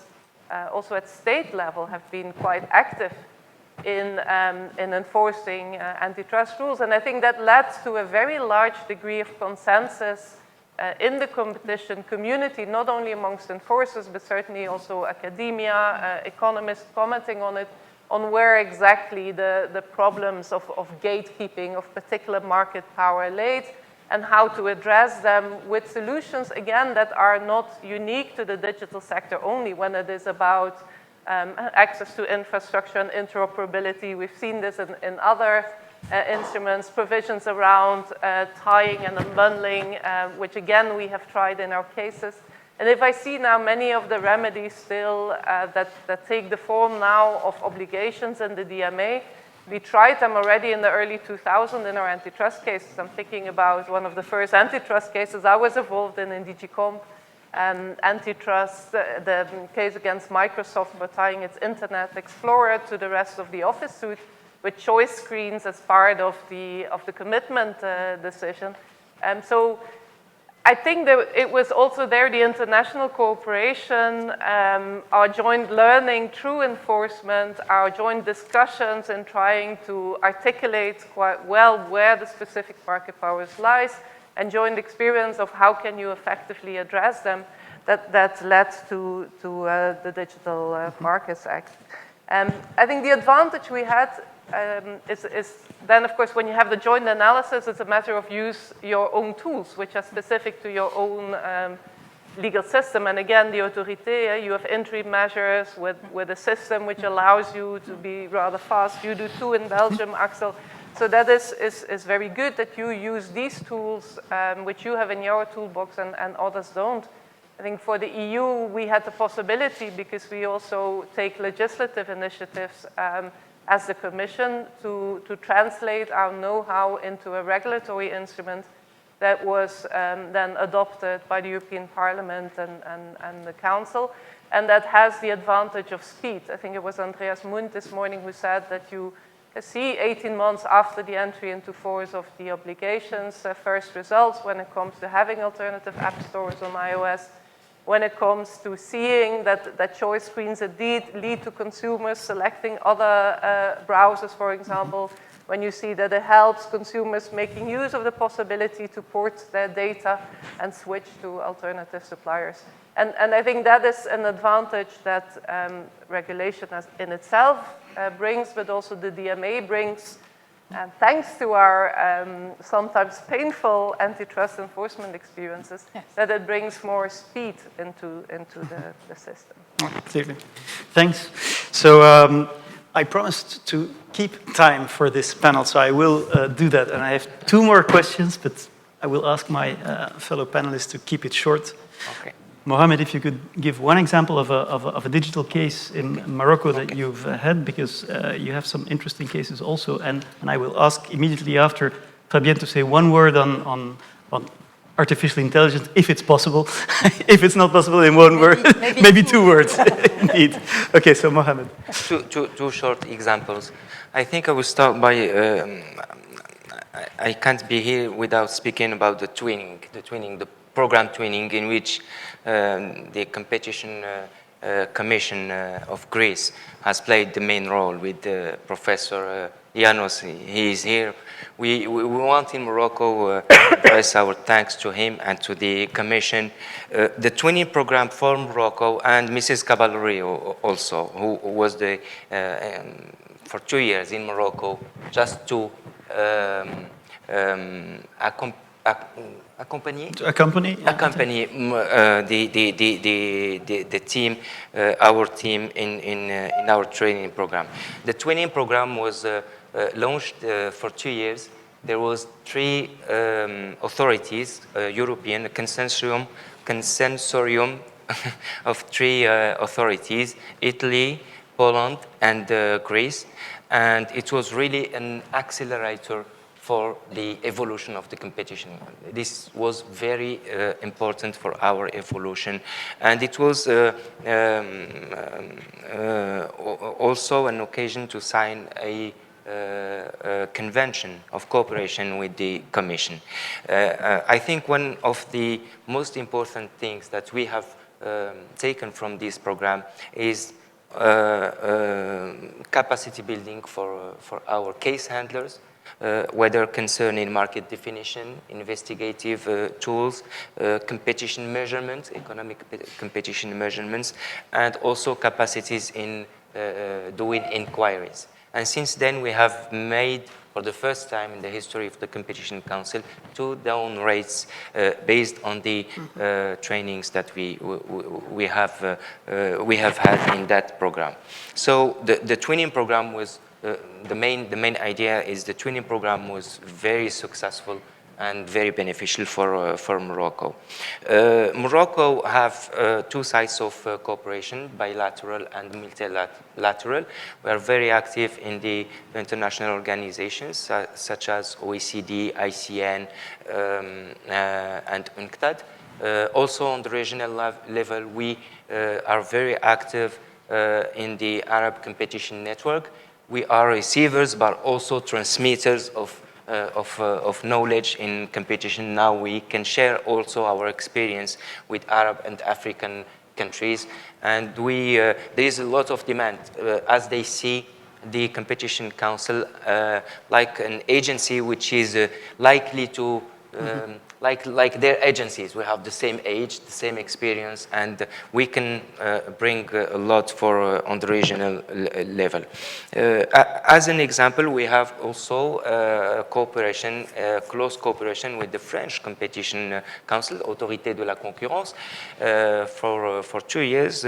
also at state level, have been quite active in enforcing antitrust rules. And I think that led to a very large degree of consensus in the competition community, not only amongst enforcers, but certainly also academia, economists commenting on it, on where exactly the problems of gatekeeping, of particular market power laid, and how to address them with solutions, again, that are not unique to the digital sector only, when it is about access to infrastructure and interoperability. We've seen this in other instruments, provisions around tying and unbundling, which again we have tried in our cases. And if I see now many of the remedies still that take the form now of obligations in the DMA, we tried them already in the early 2000s in our antitrust cases. I'm thinking about one of the first antitrust cases I was involved in DG Comp, antitrust, the case against Microsoft for tying its Internet Explorer to the rest of the Office suite with choice screens as part of the commitment decision. So I think that it was also there, the international cooperation, our joint learning through enforcement, our joint discussions in trying to articulate quite well where the specific market powers lies, and joint experience of how can you effectively address them, that led to the Digital Markets Act. I think the advantage we had is then, of course, when you have the joint analysis, it's a matter of use your own tools, which are specific to your own legal system. And again, the Autorité, you have interim measures with a system which allows you to be rather fast. You do two in Belgium, Axel. So that is very good that you use these tools, which you have in your toolbox and others don't. I think for the EU, we had the possibility, because we also take legislative initiatives as the Commission, to translate our know-how into a regulatory instrument that was then adopted by the European Parliament and the Council, and that has the advantage of speed. I think it was Andreas Mund this morning who said that you see 18 months after the entry into force of the obligations, first results when it comes to having alternative app stores on iOS, when it comes to seeing that choice screens indeed lead to consumers selecting other browsers, for example, when you see that it helps consumers making use of the possibility to port their data and switch to alternative suppliers. And I think that is an advantage that regulation in itself brings, but also the DMA brings, thanks to our sometimes painful antitrust enforcement experiences, yes, that it brings more speed into the system. Clearly. Thanks. So I promised to keep time for this panel, so I will do that. And I have 2 more questions, but I will ask my fellow panelists to keep it short. Okay. Mohamed, if you could give one example of a digital case in Morocco that you've had, because you have some interesting cases also. And I will ask immediately after Fabienne to say one word on artificial intelligence, if it's possible. If it's not possible in one word, maybe 2 words, indeed. Okay, so Mohamed. Two short examples. I think I will start by, I can't be here without speaking about the program twinning, in which the competition commission of Greece has played the main role with Professor Janos. He is here. We want in Morocco express our thanks to him and to the commission. The twinning program for Morocco, and Mrs. Cavalry also, who was for 2 years in Morocco, just to accompany the team, our team in our training program. The training program was launched for 2 years. There was 3 authorities, European consortium of 3 authorities: Italy, Poland, and Greece, and it was really an accelerator for the evolution of the competition. This was very important for our evolution. And it was also an occasion to sign a convention of cooperation with the Commission. I think one of the most important things that we have taken from this program is capacity building for our case handlers, whether concerning market definition, investigative tools, competition measurements, economic competition measurements, and also capacities in doing inquiries. And since then, we have made, for the first time in the history of the Competition Council, 2 down rates based on the trainings that we have had in that program. So the twinning program was the main idea is the twinning program was very successful and very beneficial for Morocco. Morocco have 2 sides of cooperation, bilateral and multilateral. We are very active in the international organizations such as OECD, ICN, and UNCTAD. Also on the regional level, we are very active in the Arab Competition Network. We are receivers, but also transmitters of knowledge in competition. Now we can share also our experience with Arab and African countries. And there is a lot of demand as they see the Competition Council like an agency which is likely to like their agencies. We have the same age, the same experience, and we can bring a lot for on the regional level. As an example, we have also cooperation, close cooperation with the French Competition Council, Autorité de la Concurrence. For 2 years,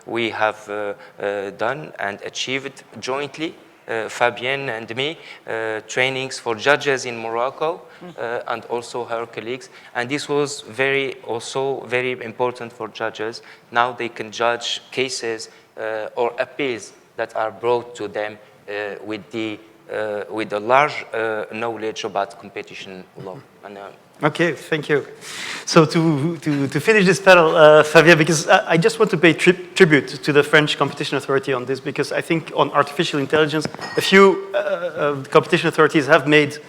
we have done and achieved jointly, Fabienne and me, trainings for judges in Morocco, and also her colleagues. And this was also very important for judges. Now they can judge cases or appeals that are brought to them with a large knowledge about competition law. And, okay, thank you. So to finish this panel, Fabienne, because I just want to pay tribute to the French Competition Authority on this, because I think on artificial intelligence, a few competition authorities have made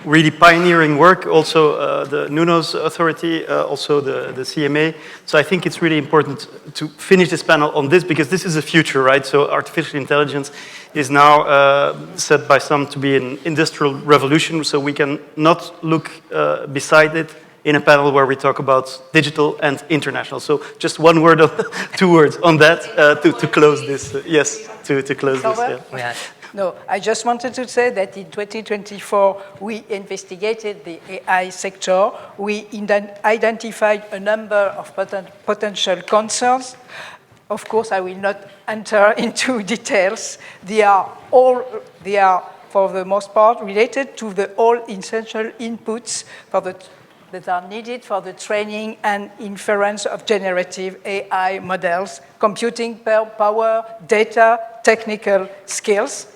really pioneering work, also the NUNO's authority, also the CMA. So I think it's really important to finish this panel on this, because this is the future, right? So artificial intelligence is now said by some to be an industrial revolution, so we can not look beside it in a panel where we talk about digital and international. So just one word, 2 words on that to close this. Yes, to close this. Yeah. No, I just wanted to say that in 2024, we investigated the AI sector. We identified a number of potential concerns. Of course, I will not enter into details. They are, for the most part, related to the all essential inputs that are needed for the training and inference of generative AI models, computing power, data, technical skills.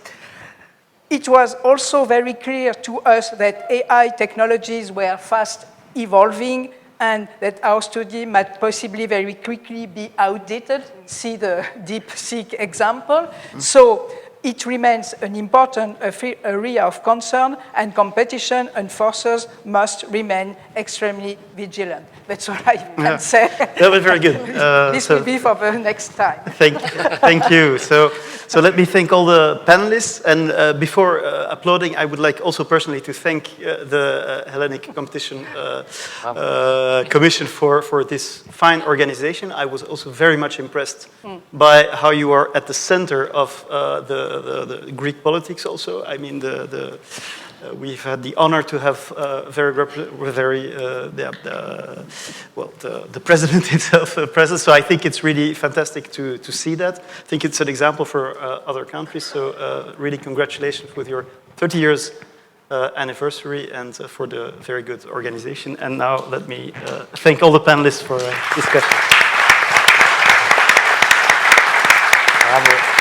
It was also very clear to us that AI technologies were fast evolving and that our study might possibly very quickly be outdated. See the DeepSeek example. So it remains an important area of concern, and competition enforcers must remain extremely vigilant. That's all I can say. That was very good. This will be for the next time. Thank you. So let me thank all the panelists. And before applauding, I would like also personally to thank the Hellenic Competition Commission for this fine organization. I was also very much impressed by how you are at the center of the Greek politics also. I mean, we've had the honor to have the president himself present. So I think it's really fantastic to see that. I think it's an example for other countries. So really congratulations with your 30 years anniversary and for the very good organization. And now let me thank all the panelists for discussion. Bravo.